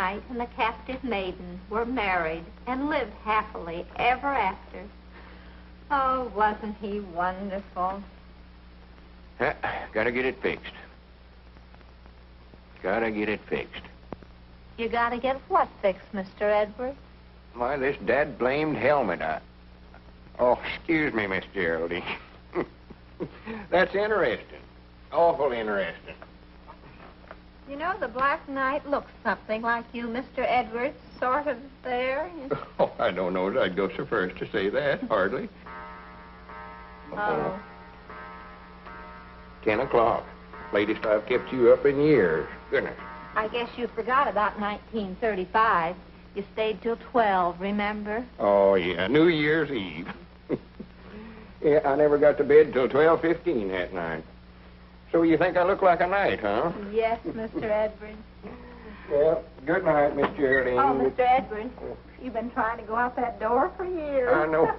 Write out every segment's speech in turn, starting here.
Knight and the captive maiden were married and lived happily ever after. Oh, wasn't he wonderful? Gotta get it fixed. Gotta get it fixed. You gotta get what fixed, Mr. Edwards? Why, this dad-blamed helmet. Oh, excuse me, Miss Geraldine. That's interesting. Awful interesting. You know, the Black Knight looks something like you, Mr. Edwards, sort of there. Oh, I don't know as I'd go so far as to say that, hardly. Oh. 10 o'clock. Latest I've kept you up in years. Goodness. I guess you forgot about 1935. You stayed till 12, remember? Oh, yeah, New Year's Eve. Yeah, I never got to bed till 12:15 that night. So you think I look like a knight, huh? Yes, Mr. Edwards. Well, good night, Miss Geraldine. Oh, Mr. Edwards, you've been trying to go out that door for years. I know.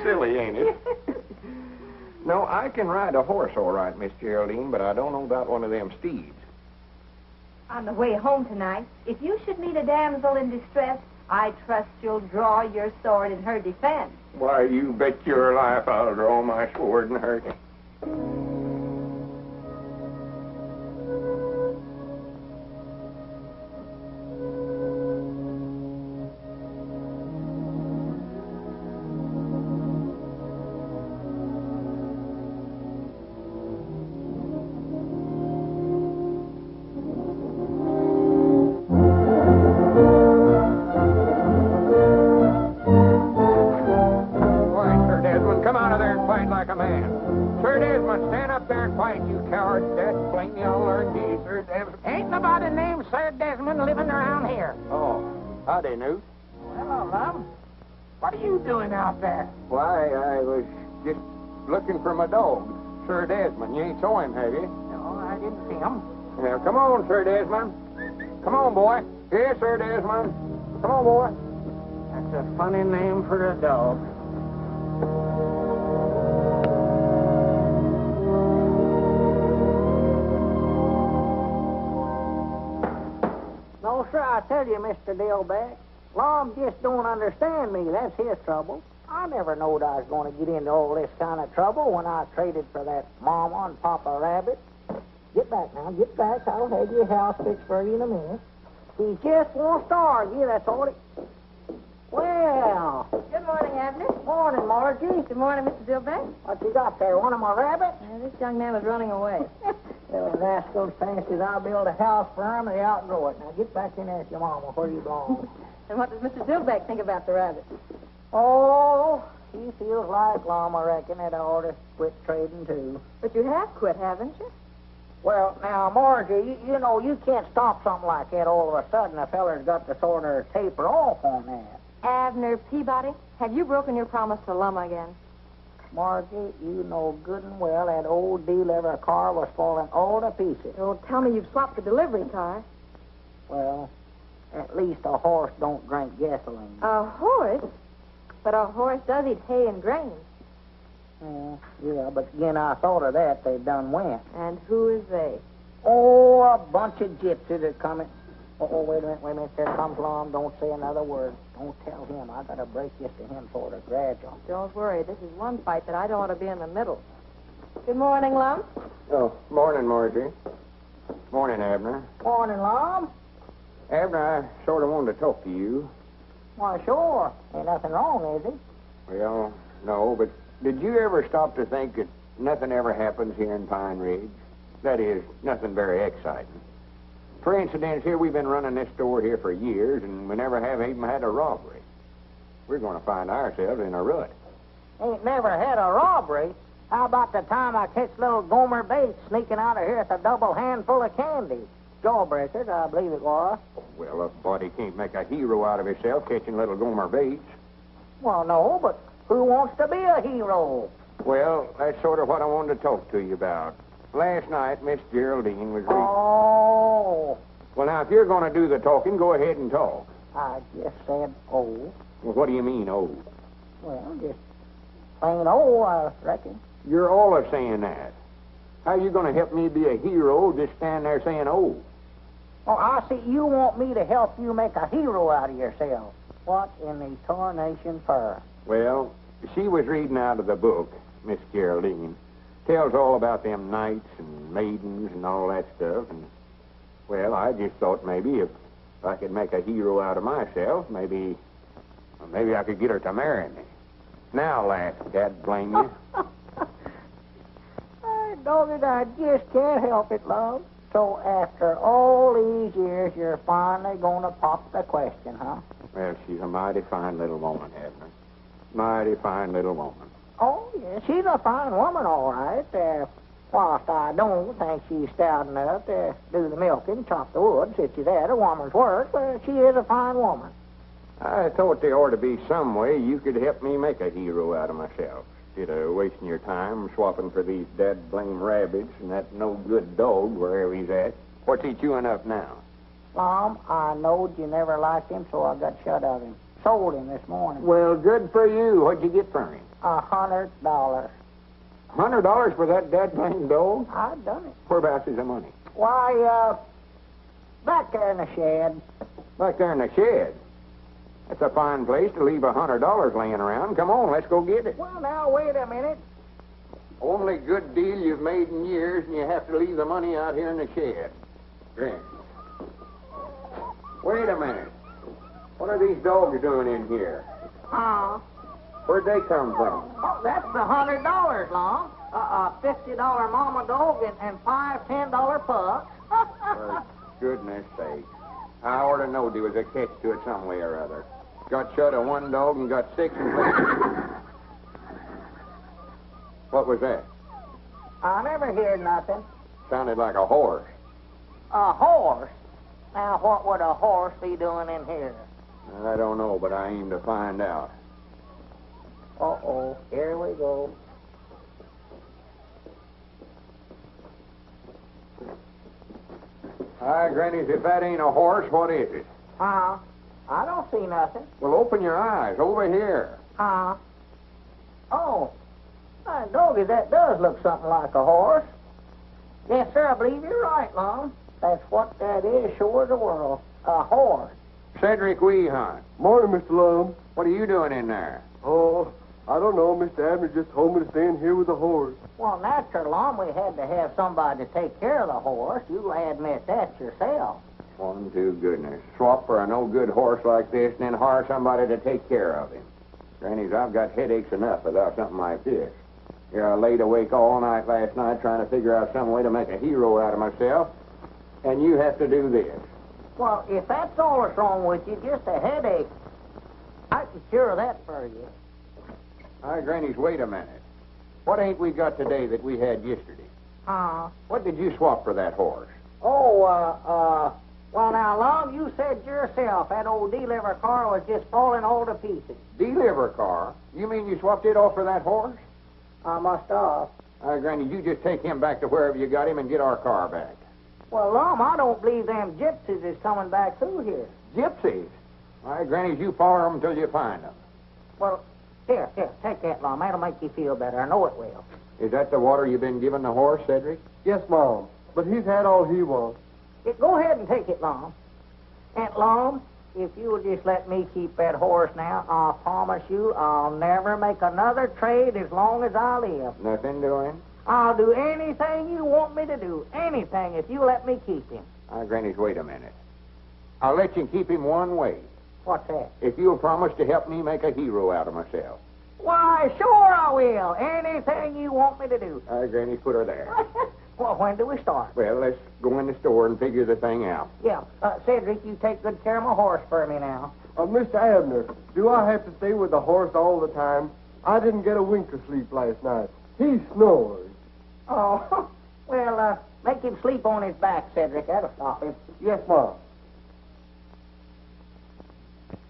Silly, ain't it? No, I can ride a horse all right, Miss Geraldine, but I don't know about one of them steeds. On the way home tonight, if you should meet a damsel in distress, I trust you'll draw your sword in her defense. Why, you bet your life I'll draw my sword and hurt you. Howdy, Newt. Hello, Lum. What are you doing out there? Why, I was just looking for my dog, Sir Desmond. You ain't saw him, have you? No, I didn't see him. Now, come on, Sir Desmond. Come on, boy. Here, Sir Desmond. Come on, boy. That's a funny name for a dog. No, sir, I tell you, Mr. Dillback, Lum just don't understand me. That's his trouble. I never knowed I was going to get into all this kind of trouble when I traded for that Mama and Papa Rabbit. Get back now, get back. I'll have your house fixed for you in a minute. He just wants to argue, that's all it... Well... Good morning, Abner. Morning, Margie. Good morning, Mr. Dillback. What you got there, one of my rabbits? This young man was running away. Well, rascals fancies I'll build a house for him, they outgrow it. Now get back in there with your mama where you belong. And what does Mr. Dillback think about the rabbit? Oh, he feels like Lum, I reckon, that I ought to quit trading, too. But you have quit, haven't you? Well, now, Margie, you know, you can't stop something like that all of a sudden. A feller's got to sort of taper off on that. Abner Peabody, have you broken your promise to Lum again? Margie, you know good and well that old delivery car was falling all to pieces. Don't tell me you've swapped the delivery car. Well, at least a horse don't drink gasoline. A horse? But a horse does eat hay and grain. Yeah, but again, I thought of that. They done went. And who is they? Oh, a bunch of gypsies are coming. Oh, wait a minute. There comes Lum. Don't say another word. Don't tell him. I got to break this to him sort of gradual. Don't worry. This is one fight that I don't want to be in the middle. Good morning, Lum. Oh, morning, Margie. Morning, Abner. Morning, Lum. Abner, I sort of wanted to talk to you. Why, sure. Ain't nothing wrong, is it? Well, no, but did you ever stop to think that nothing ever happens here in Pine Ridge? That is, nothing very exciting. For instance, here we've been running this store here for years, and we never have even had a robbery. We're going to find ourselves in a rut. Ain't never had a robbery. How about the time I catch little Gomer Bates sneaking out of here with a double handful of candy? Jawbreakers, I believe it was. Well, a body can't make a hero out of himself catching little Gomer Bates. Well, no, but who wants to be a hero? Well, that's sort of what I wanted to talk to you about. Last night, Miss Geraldine was... Oh. Well, now, if you're going to do the talking, go ahead and talk. I just said, oh. Well, what do you mean, oh? Well, just plain oh, I reckon. You're all of saying that. How are you going to help me be a hero just stand there saying oh? Oh, I see. You want me to help you make a hero out of yourself. What in the tarnation for? Well, she was reading out of the book, Miss Caroline. Tells all about them knights and maidens and all that stuff. And, well, I just thought maybe if I could make a hero out of myself, maybe I could get her to marry me. Now, lass, Dad, blame you. Dogged, I just can't help it, love. So after all these years, you're finally going to pop the question, huh? Well, she's a mighty fine little woman, Abner. Mighty fine little woman. Oh, yeah, she's a fine woman, all right. Whilst I don't think she's stout enough to do the milking, chop the wood, such as that, a woman's work, but she is a fine woman. I thought there ought to be some way you could help me make a hero out of myself. Instead of wasting your time swapping for these dead-blame rabbits and that no-good dog wherever he's at. What's he chewing up now? Mom, I knowed you never liked him, so I got shut of him. Sold him this morning. Well, good for you. What'd you get for him? $100. $100 for that dead-blame dog? I done it. Whereabouts is the money? Why, back there in the shed. Back there in the shed? That's a fine place to leave $100 laying around. Come on, let's go get it. Well, now, wait a minute. Only good deal you've made in years, and you have to leave the money out here in the shed. Granny. Wait a minute. What are these dogs doing in here? Where'd they come from? Oh, that's the $100, Long. $50 mama dog and $5 $10 pups. For goodness sake. I ought to know there was a catch to it some way or other. Got shut of one dog and got 6 in place. What was that? I never heard nothing. Sounded like a horse. A horse? Now, what would a horse be doing in here? I don't know, but I aim to find out. Uh-oh, here we go. Hi, Grannies, if that ain't a horse, what is it? I don't see nothing. Well, open your eyes. Over here. Oh, my doggy, that does look something like a horse. Yes, sir, I believe you're right, Lum. That's what that is, sure as the world. A horse. Cedric Weehunt. Morning, Mr. Lum. What are you doing in there? Oh, I don't know. Mr. Abner just told me to stay in here with the horse. Well, natural, Lum, we had to have somebody to take care of the horse. You admit that yourself. One to goodness. Swap for a no-good horse like this and then hire somebody to take care of him. Grannies, I've got headaches enough without something like this. Here, I laid awake all night last night trying to figure out some way to make a hero out of myself, and you have to do this. Well, if that's all that's wrong with you, just a headache, I can cure that for you. Hi, Grannies, wait a minute. What ain't we got today that we had yesterday? What did you swap for that horse? Well, now, Lum, you said yourself that old deliver car was just falling all to pieces. Deliver car? You mean you swapped it off for that horse? I must have. Granny, you just take him back to wherever you got him and get our car back. Well, Lum, I don't believe them gypsies is coming back through here. Gypsies? All right, Granny, you follow them until you find them. Well, here, take that, Lum. That'll make you feel better. I know it will. Is that the water you've been giving the horse, Cedric? Yes, Mom. But he's had all he wants. Go ahead and take it, Lum. Aunt Lum, if you'll just let me keep that horse now, I promise you I'll never make another trade as long as I live. Nothing doing? I'll do anything you want me to do. Anything, if you let me keep him. Grannies, wait a minute. I'll let you keep him one way. What's that? If you'll promise to help me make a hero out of myself. Why, sure I will. Anything you want me to do. Granny, put her there. Well, when do we start? Well, let's go in the store and figure the thing out. Yeah. Cedric, you take good care of my horse for me now. Mr. Abner, do I have to stay with the horse all the time? I didn't get a wink of sleep last night. He snores. Oh, well, make him sleep on his back, Cedric. That'll stop him. Yes, Mom.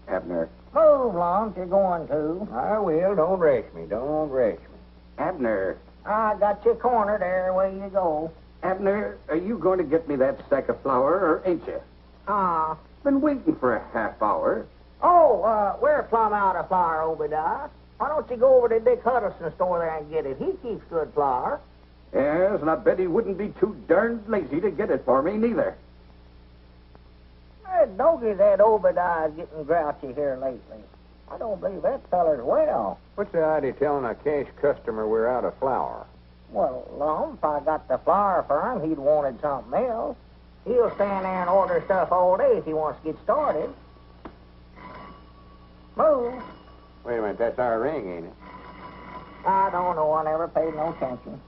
Abner. Move, Lum, if you're going to. I will. Don't rush me. Don't rush me. Abner. I got you cornered there. Away you go. Abner, are you going to get me that sack of flour, or ain't you? Been waiting for a half hour. Oh, we're plumb out of flour, Obadiah. Why don't you go over to Dick Huddleston's store there and get it? He keeps good flour. Yes, and I bet he wouldn't be too darned lazy to get it for me, neither. Doggy, that Obadiah's getting grouchy here lately. I don't believe that feller's well. What's the idea telling a cash customer we're out of flour? Well, Lum, if I got the flour for him, he'd wanted something else. He'll stand there and order stuff all day if he wants to get started. Move. Wait a minute, that's our ring, ain't it? I don't know. I never paid no attention.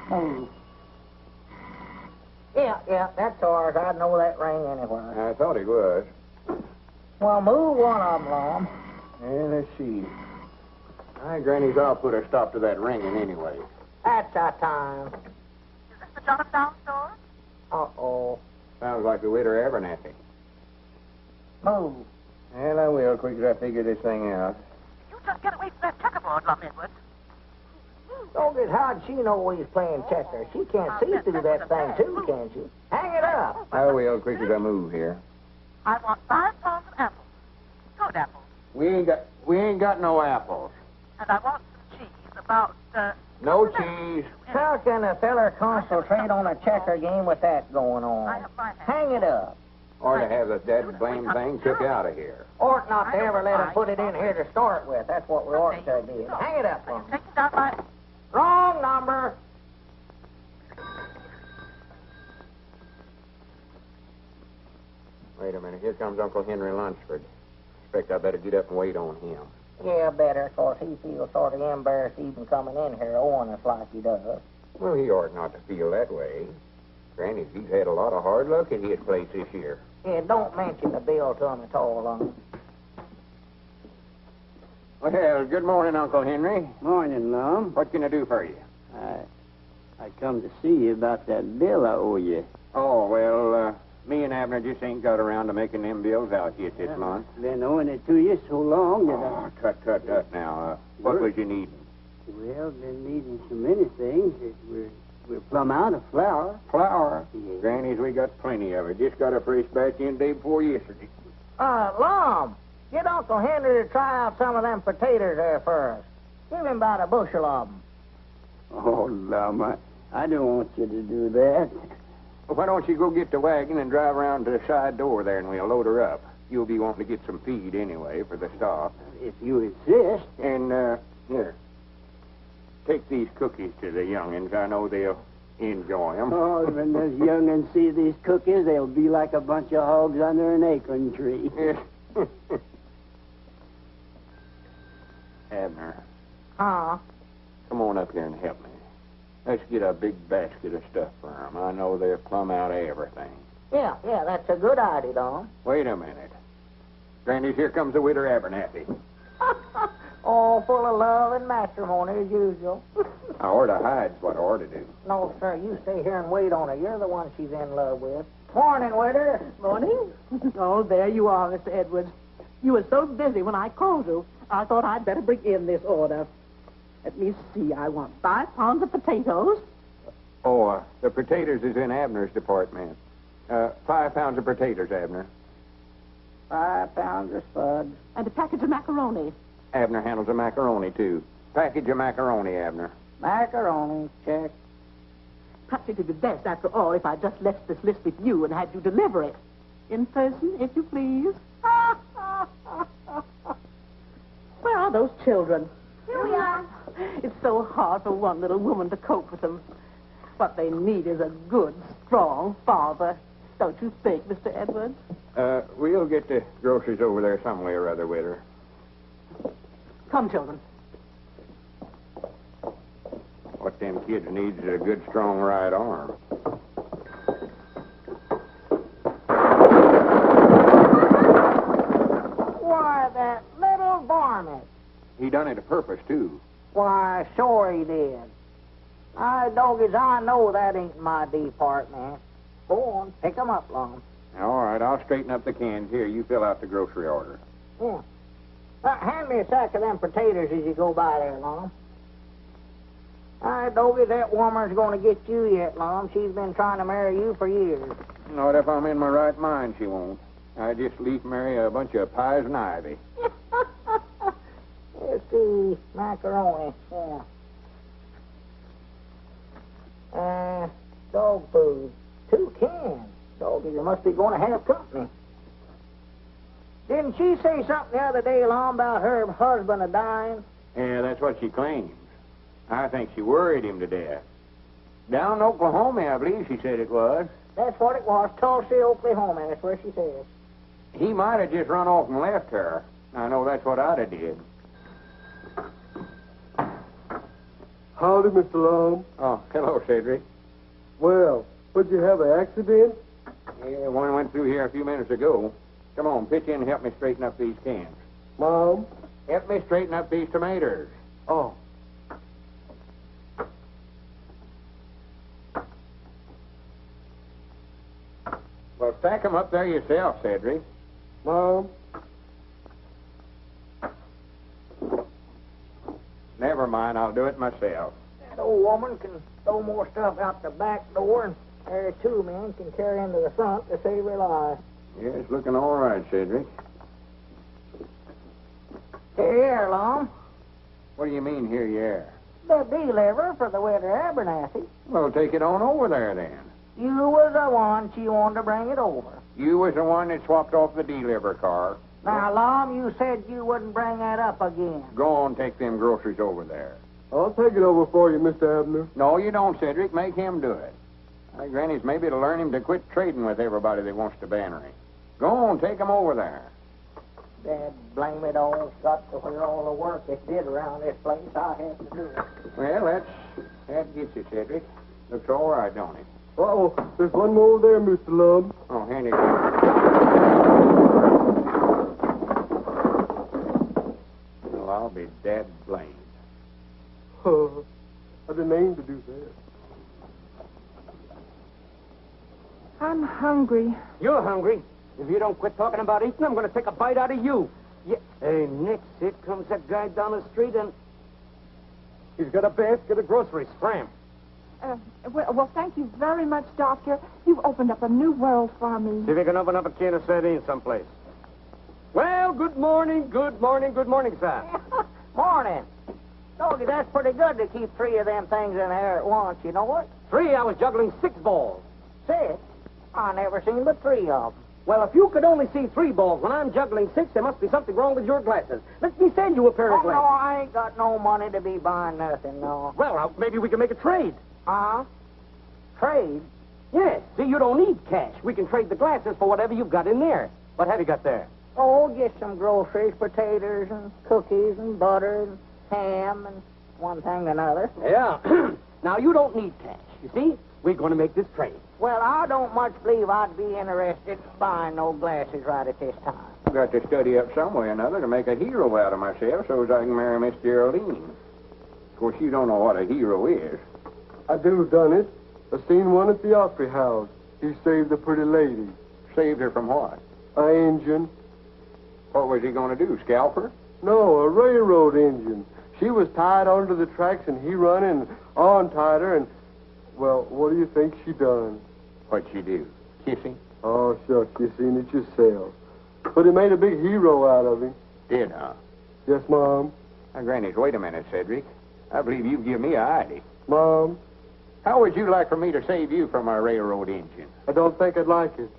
Move. Yeah, that's ours. I'd know that ring anywhere. I thought he was. Well, move one of them, Lum. Let's see. Granny's, I'll put a stop to that ringing anyway. That's our time. Is this the Johnstown store? Uh-oh. Sounds like the widow Abernathy. Move. Well, I will, quick as I figure this thing out. You just get away from that checkerboard, Lum Edwards. Doggy, how'd she know we was playing checkers? She can't see through that thing, too, can she? Hang it up. I will, quick as I move here. I want 5 pounds of apples. Good apples. We ain't got no apples. And I want some cheese, about, No cheese. How can a feller concentrate on a checker game with that going on? Hang it up. Or to have that blame thing took out of here. Ought not to ever let him put it in here to start with. That's what we ought to do. Hang it up, Lum. Take it down my... Wrong number. Wait a minute, here comes Uncle Henry Lunsford. Expect I better get up and wait on him. Yeah, better, 'cause he feels sort of embarrassed even coming in here owing us like he does. Well, he ought not to feel that way. Granny, he's had a lot of hard luck at his place this year. Yeah, don't mention the bill to him at all, Lum. Well, good morning, Uncle Henry. Morning, Lum. What can I do for you? I come to see you about that bill I owe you. Oh, well, me and Abner just ain't got around to making them bills out yet this month. Been owing it to you so long that Oh, tut now. What was you needing? Well, been needing so many things that we're plumb out of flour. Flour. Yeah. Granny's, we got plenty of it. Just got a fresh batch in day before yesterday. Lum, get Uncle Henry to try out some of them potatoes there for us. Give him about a bushel of them. Oh, Lum, I don't want you to do that. Well, why don't you go get the wagon and drive around to the side door there and we'll load her up. You'll be wanting to get some feed anyway for the stock. If you insist. And, here. Take these cookies to the young'uns. I know they'll enjoy them. Oh, when those young'uns see these cookies, they'll be like a bunch of hogs under an acorn tree. Yes. Abner, Huh? come on up here and help me. Let's get a big basket of stuff for them. I know they're plumb out of everything. Yeah, that's a good idea, Lum. Wait a minute. Granny's, here comes the widow Abernathy. All full of love and matrimony as usual. I ought to hide's what I ought to do. No, sir, you stay here and wait on her. You're the one she's in love with. Morning, widow. Morning. Oh, there you are, Mr. Edwards. You were so busy when I called you, I thought I'd better bring in this order. Let me see. I want 5 pounds of potatoes. Oh, the potatoes is in Abner's department. 5 pounds of potatoes, Abner. 5 pounds of spuds. And a package of macaroni. Abner handles the macaroni, too. Package of macaroni, Abner. Macaroni, check. Perhaps it would be best, after all, if I just left this list with you and had you deliver it. In person, if you please. Where are those children? Here we are. It's so hard for one little woman to cope with them. What they need is a good, strong father. Don't you think, Mr. Edwards? We'll get the groceries over there some way or other with her. Come, children. What them kids needs is a good, strong right arm. Why, that little varmint. He done it a purpose, too. Why, sure he did. Doggies, I know that ain't my department. Go on, pick 'em up, Lum. All right, I'll straighten up the cans. Here, you fill out the grocery order. Yeah. Hand me a sack of them potatoes as you go by there, Lum. Doggy, that woman's going to get you yet, Lum. She's been trying to marry you for years. Not if I'm in my right mind, she won't. I just leave marry a bunch of pies and ivy. Let's see, macaroni, yeah. Dog food, 2 cans. Doggy, you must be going to have company. Didn't she say something the other day, Lum, about her husband a dying? Yeah, that's what she claims. I think she worried him to death. Down in Oklahoma, I believe she said it was. That's what it was, Tulsa, Oklahoma. That's where she said. He might have just run off and left her. I know that's what I'd have did. Howdy, Mr. Lum. Oh, hello, Cedric. Well, would you have an accident? Yeah, one went through here a few minutes ago. Come on, pitch in and help me straighten up these cans. Mom? Help me straighten up these tomatoes. Oh. Well, stack 'em up there yourself, Cedric. Mom? Never mind, I'll do it myself. That old woman can throw more stuff out the back door, and there two men can carry into the front to save her life. Yeah, it's looking all right, Cedric. Here, Lum. What do you mean, here you are? The deliver for the winter Abernathy. Well, take it on over there, then. You was the one she wanted to bring it over. You was the one that swapped off the deliver car. Now, Lum, you said you wouldn't bring that up again. Go on, take them groceries over there. I'll take it over for you, Mr. Abner. No, you don't, Cedric. Make him do it. Granny's maybe to learn him to quit trading with everybody that wants to banner him. Go on, take him over there. Dad, blame it all. Got to where all the work it did around this place, I had to do it. Well, that gets you, Cedric. Looks all right, don't it? Uh-oh, there's one more there, Mr. Lum. Oh, hand it over. Well, I'll be dead blamed. I didn't aim to do that. I'm hungry. You're hungry. If you don't quit talking about eating, I'm going to take a bite out of you. Yeah. Hey, Nix, here comes that guy down the street, and he's got a basket of groceries. Scram. Well, thank you very much, Doctor. You've opened up a new world for me. See if you can open up a can of sardines someplace. Well, good morning, sir. Morning. Doggy, that's pretty good to keep three of them things in there at once, you know what? 3, I was juggling 6 balls. 6? I never seen but 3 of them. Well, if you could only see 3 balls when I'm juggling 6, there must be something wrong with your glasses. Let me send you a pair of Oh, no, glasses. I ain't got no money to be buying nothing, no. Well, maybe we can make a trade. Trade? Yes. See, you don't need cash. We can trade the glasses for whatever you've got in there. What have you got there? Oh, just some groceries, potatoes, and cookies, and butter, and ham, and one thing and another. Yeah. Now, you don't need cash. You see? We're going to make this trade. Well, I don't much believe I'd be interested in buying no glasses right at this time. I've got to study up some way or another to make a hero out of myself so as I can marry Miss Geraldine. Of course, you don't know what a hero is. I do done it. I seen one at the Opry House. He saved a pretty lady. Saved her from what? A engine. What was he going to do, scalp her? No, a railroad engine. She was tied onto the tracks, and he run and untied her, and, well, what do you think she done? What'd she do? Kiss him? Oh, shucks, you seen it yourself. But he made a big hero out of him. Did, huh? Yes, Mom. Now, Grannies, wait a minute, Cedric. I believe you've given me a idea. Mom, How would you like for me to save you from a railroad engine? I don't think I'd like it.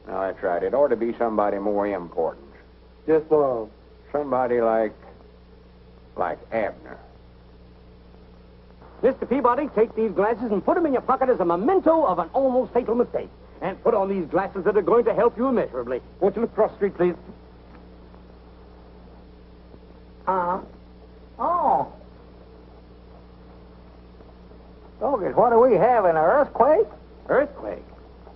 Now, that's right. It ought to be somebody more important. Yes, Mom. Somebody like Abner. Mr. Peabody, take these glasses and put them in your pocket as a memento of an almost fatal mistake. And put on these glasses that are going to help you immeasurably. Won't you look across the street, please? Oh. Doggett, what do we have, an earthquake? Earthquake?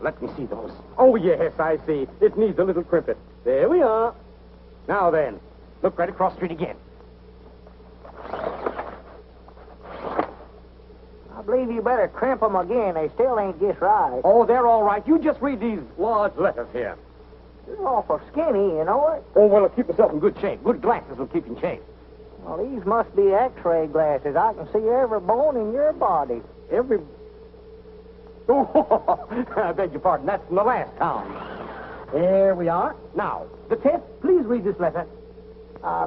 Let me see those. Oh, yes, I see. It needs a little crimpet. There we are. Now then, look right across the street again. I believe you better crimp them again. They still ain't just right. Oh, they're all right. You just read these large letters here. You're awful skinny, you know it? Oh, well, it'll keep yourself in good shape. Good glasses will keep you in shape. Well, these must be x-ray glasses. I can see every bone in your body. Every... Oh, I beg your pardon. That's from the last town. There we are. Now, the test. Please read this letter.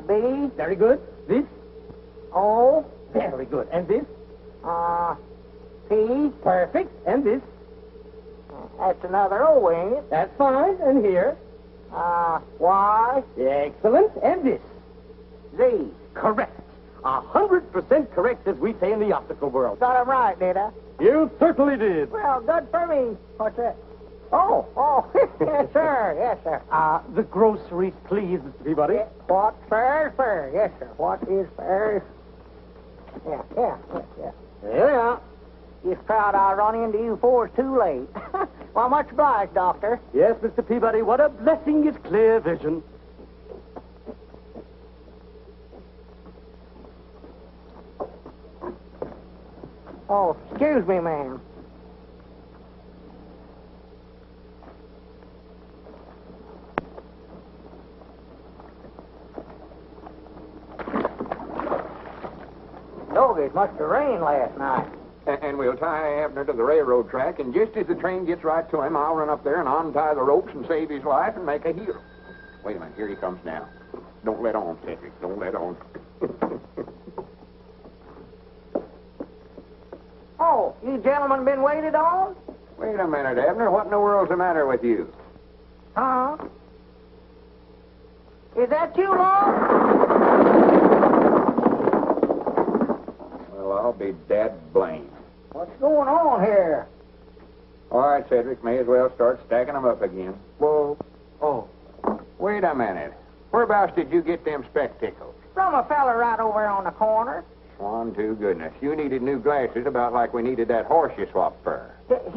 B. Very good. This? O. Very good. And this? P. Perfect. And this? That's another O, ain't it? That's fine. And here? Y, Excellent. And this? Z. Correct. 100% correct, as we say in the optical world. Got it right, did I? You certainly did. Well, good for me. What's that? Oh, yes, sir, yes, sir. The groceries, please, Mr. Peabody. What's fair is fair, yes, sir. What is fair is... Yeah. Yeah. Just proud I run into you before it's too late. Well, much obliged, Doctor. Yes, Mr. Peabody, what a blessing is clear vision. Oh, excuse me, ma'am. It must have rained last night. And we'll tie Abner to the railroad track, and just as the train gets right to him, I'll run up there and untie the ropes and save his life and make a hero. Wait a minute, here he comes now. Don't let on, Cedric. Don't let on. Oh, you gentlemen been waited on? Wait a minute, Abner. What in the world's the matter with you? Huh? Is that you, Lord? Well, I'll be dad blamed. What's going on here? All right, Cedric, may as well start stacking them up again. Well, Wait a minute. Whereabouts did you get them spectacles? from a fella right over on the corner. Swan to goodness. You needed new glasses about like we needed that horse you swapped for.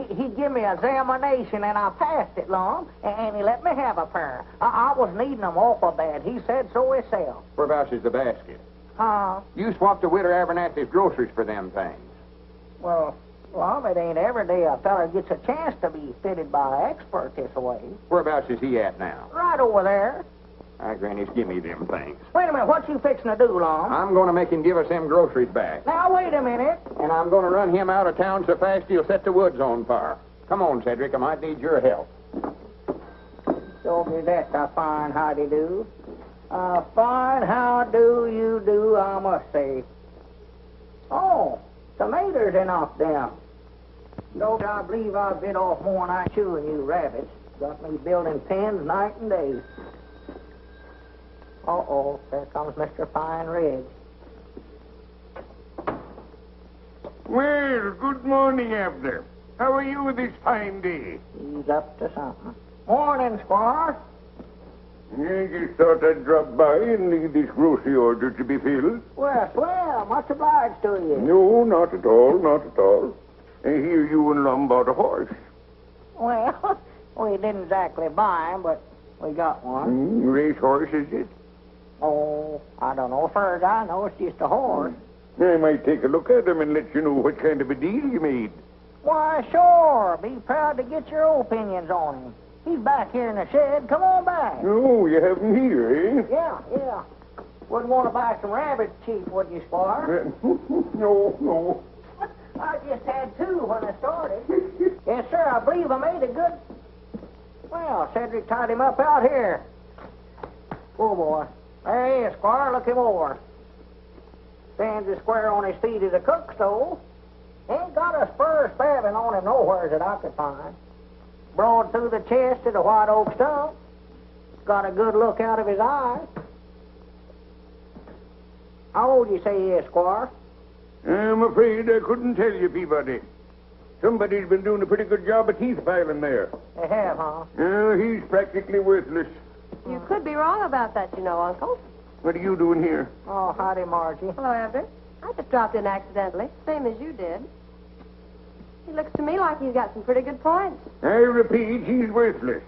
He give me an examination, and I passed it, Lum, and he let me have a pair. I was needing them awful bad. He said so himself. Whereabouts is the basket? Huh? You swapped the Widow Abernathy's groceries for them things. Well, it ain't every day a fella gets a chance to be fitted by an expert this way. Whereabouts is he at now? Right over there. Hi, Granny's, give me them things. Wait a minute, what you fixing to do, Lum? I'm going to make him give us them groceries back. Now, wait a minute. And I'm going to run him out of town so fast he'll set the woods on fire. Come on, Cedric, I might need your help. So be that's a fine howdy-do. A fine how-do you do, I must say. Oh, tomatoes enough them. Don't I believe I bit off more than I chewing you rabbits. Got me building pens night and day. Uh-oh, there comes Mr. Pine Ridge. Well, good morning, Abner. How are you this fine day? He's up to something. Morning, Squaw. I just thought I'd drop by and leave this grocery order to be filled. Well, swell. Much obliged to you. No, not at all, not at all. I hear you and Lum bought a horse. Well, we didn't exactly buy him, but we got one. Race horse, is it? Oh, I don't know. Far as I know, it's just a horse. I might take a look at him and let you know what kind of a deal you made. Why, sure. Be proud to get your opinions on him. He's back here in the shed. Come on back. Oh, you have him here, eh? Yeah. Wouldn't want to buy some rabbits cheap, would you, Squire? No. I just had two when I started. Yes, sir, I believe I made a good... Well, Cedric tied him up out here. Oh, boy. There he is, Squire. Look him over. Stands as square on his feet as a cook stove. Ain't got a spur spabbing on him nowhere that I could find. Broad through the chest to the white oak stump. Got a good look out of his eye. How old you say he is, Squire? I'm afraid I couldn't tell you, Peabody. Somebody's been doing a pretty good job of teeth filing there. They have, huh? He's practically worthless. You could be wrong about that, you know, Uncle. What are you doing here? Oh, howdy, Margie. Hello, Abner. I just dropped in accidentally, same as you did. He looks to me like he's got some pretty good points. I repeat, he's worthless.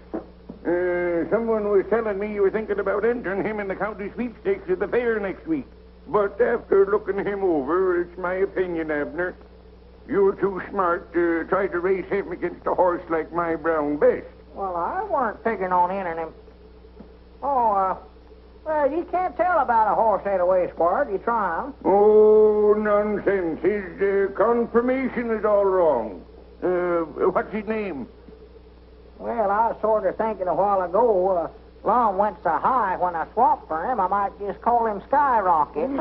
Someone was telling me you were thinking about entering him in the county sweepstakes at the fair next week. But after looking him over, it's my opinion, Abner, you're too smart to try to race him against a horse like my brown best. Well, I weren't figuring on entering him. Oh, well, you can't tell about a horse that way, Squire. You try him. Oh, nonsense. His confirmation is all wrong. What's his name? Well, I was sort of thinking a while ago, Lum went so high when I swapped for him, I might just call him Skyrocket.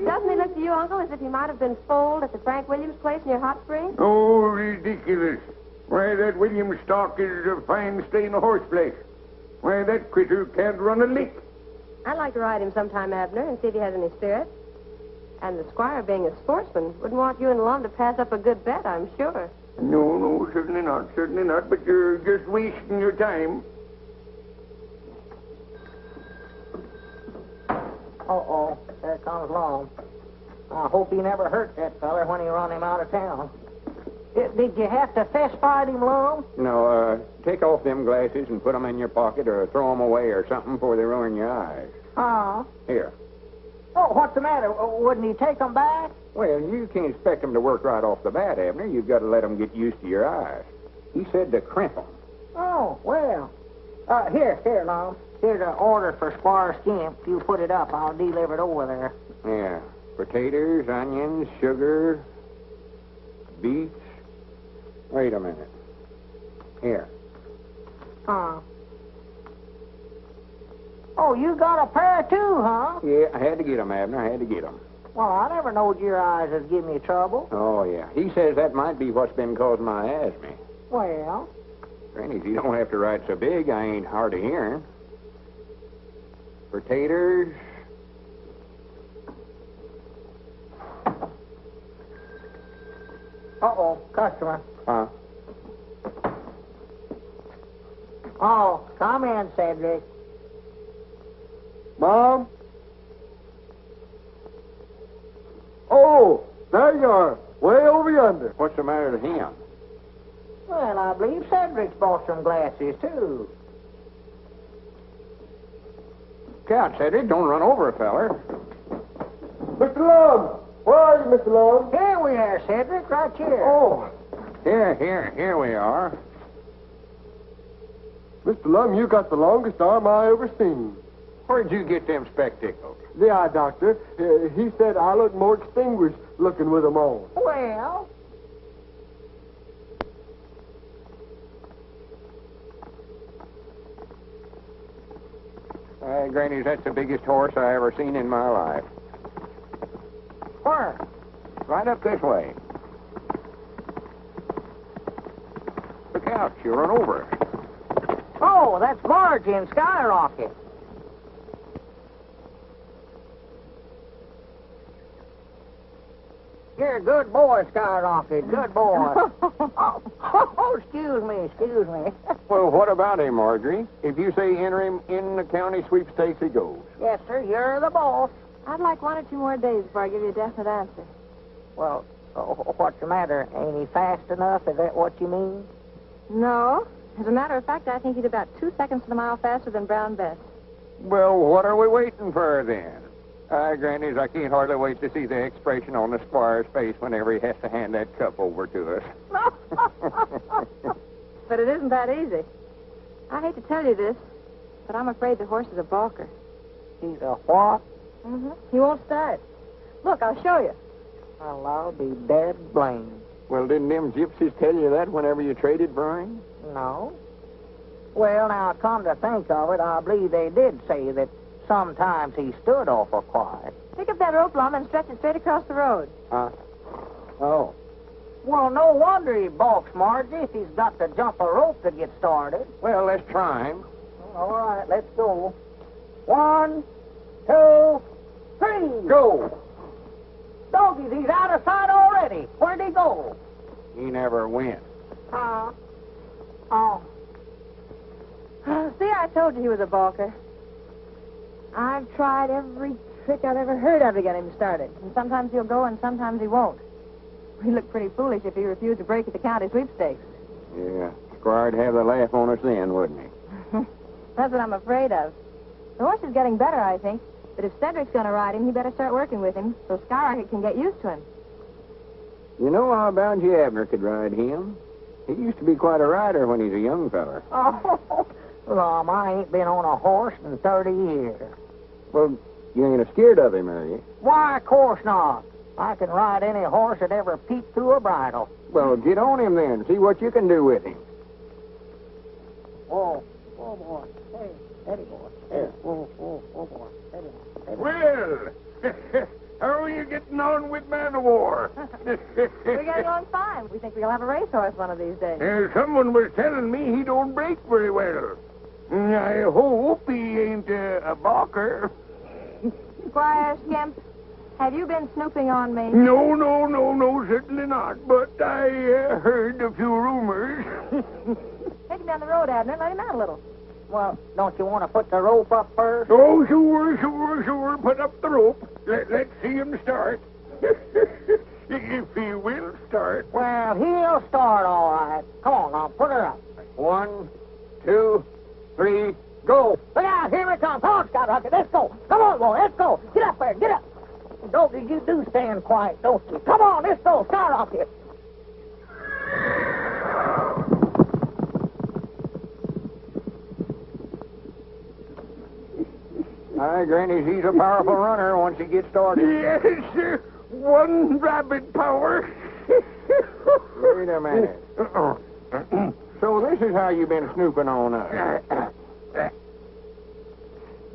Doesn't he look to you, Uncle, as if he might have been foaled at the Frank Williams place near Hot Springs? Oh, ridiculous. Why, that William stock is a fine stain of horseflesh. Why, that critter can't run a lick. I'd like to ride him sometime, Abner, and see if he has any spirit. And the squire, being a sportsman, wouldn't want you and Lum to pass up a good bet, I'm sure. No, certainly not. But you're just wasting your time. Uh-oh, there comes Lum. I hope he never hurt that feller when he run him out of town. Did you have to fist fight him, Lum? No, take off them glasses and put them in your pocket or throw them away or something before they ruin your eyes. Here. Oh, what's the matter? Wouldn't he take them back? Well, you can't expect them to work right off the bat, Abner. You've got to let them get used to your eyes. He said to crimp them. Oh, well. Here, Lum. Here's an order for Squire Skimp. If you put it up, I'll deliver it over there. Yeah. Potatoes, onions, sugar, beets. Wait a minute. Here. Oh, you got a pair too, huh? Yeah, I had to get them, Abner. I had to get them. Well, I never knowed your eyes would give me trouble. Oh, yeah. He says that might be what's been causing my asthma. Well? Granny, you don't have to ride so big. I ain't hard of hearing. Potatoes. Uh-oh, customer. Huh? Oh, come in, Cedric. Mom? Oh, there you are, way over yonder. What's the matter with him? Well, I believe Cedric's bought some glasses, too. Count, Cedric. Don't run over a feller. Mr. Lum! Where are you, Mr. Lum? Here we are, Cedric, right here. Oh, Here we are. Mr. Lum, you got the longest arm I ever seen. Where'd you get them spectacles? The eye doctor, he said I look more distinguished looking with them on. Well, Granny, that's the biggest horse I ever seen in my life. where? Right up this way. Look out, you'll run over it. Oh, that's Margie and Skyrocket. You're a good boy, Skyrocket. Good boy. Excuse me. Well, what about him, Marjorie? If you say enter him in the county sweepstakes, he goes. Yes, sir, you're the boss. I'd like 1 or 2 more days before I give you a definite answer. Well, what's the matter? Ain't he fast enough? Is that what you mean? No. As a matter of fact, I think he's about 2 seconds to the mile faster than Brown Bess. Well, what are we waiting for then? Grannies, I can't hardly wait to see the expression on the squire's face whenever he has to hand that cup over to us. But it isn't that easy. I hate to tell you this, but I'm afraid the horse is a balker. He's a what? Mm-hmm. He won't start. Look, I'll show you. Well, I'll be dead blamed. Well, didn't them gypsies tell you that whenever you traded for him? No. Well, now, come to think of it, I believe they did say that sometimes he stood awful quiet. Pick up that rope, Lum, and stretch it straight across the road. Huh? Oh. Well, no wonder he balks, Margie, if he's got to jump a rope to get started. Well, let's try him. All right, let's go. 1, 2, 3. Go! Doggies, he's out of sight already. Where'd he go? He never went. Oh. See, I told you he was a balker. I've tried every trick I've ever heard of to get him started. And sometimes he'll go and sometimes he won't. He'd look pretty foolish if he refused to break at the county sweepstakes. Yeah, Squire'd have the laugh on us then, wouldn't he? That's what I'm afraid of. The horse is getting better, I think. But if Cedric's going to ride him, he better start working with him so Skyrocket can get used to him. You know, I'll bound you Abner could ride him. He used to be quite a rider when he's a young feller. Oh, Lum, I ain't been on a horse in 30 years. Well, you ain't scared of him, are you? Why, of course not. I can ride any horse that ever peeped through a bridle. Well, get on him then. See what you can do with him. Oh, boy. Hey, steady, boy. Hey, oh, boy. Steady, boy. Well, how are you getting getting on with man of war? We're getting on fine. We think we'll have a racehorse one of these days. Someone was telling me he don't break very well. I hope he ain't a balker. Squire Skimp, have you been snooping on me? No, certainly not. But I heard a few rumors. Take him down the road, Abner. Let him out a little. Well, don't you want to put the rope up first? Oh, sure. Put up the rope. Let's see him start. If he will start. Well, he'll start all right. Come on, now, put her up. 1, 2, 3, go. Look out, here it comes. Come on, Scout Rocket, let's go. Come on, boy, let's go. Get up there, get up. Dopey, you do stand quiet, don't you? Come on, let's go, Scout Rocket. Aye, Granny, he's a powerful runner once he gets started. Yes, sir. One rabbit power. Wait a minute. So this is how you've been snooping on us.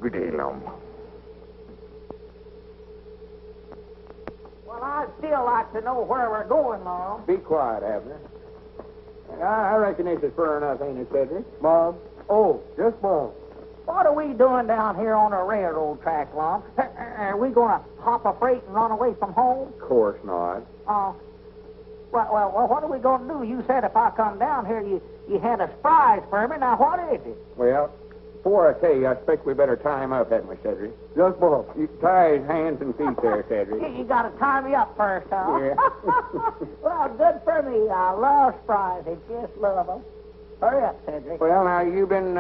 Good day, Lum. Well, I'd still like to know where we're going, Laurel. Be quiet, Abner. I reckon this is fur enough, ain't it, Cedric? Mom. Oh, yes, Mom. What are we doing down here on the railroad track, Lum? Are we going to hop a freight and run away from home? Of course not. Well, what are we going to do? You said if I come down here, you had a surprise for me. Now, what is it? Well, before I tell you, I expect we better tie him up, hadn't we, Cedric? Yes, Mom. You tie his hands and feet there, Cedric. You got to tie me up first, huh? Yeah. Well, good for me. I love surprises. Just love them. Hurry up, Cedric. Well, now, you've been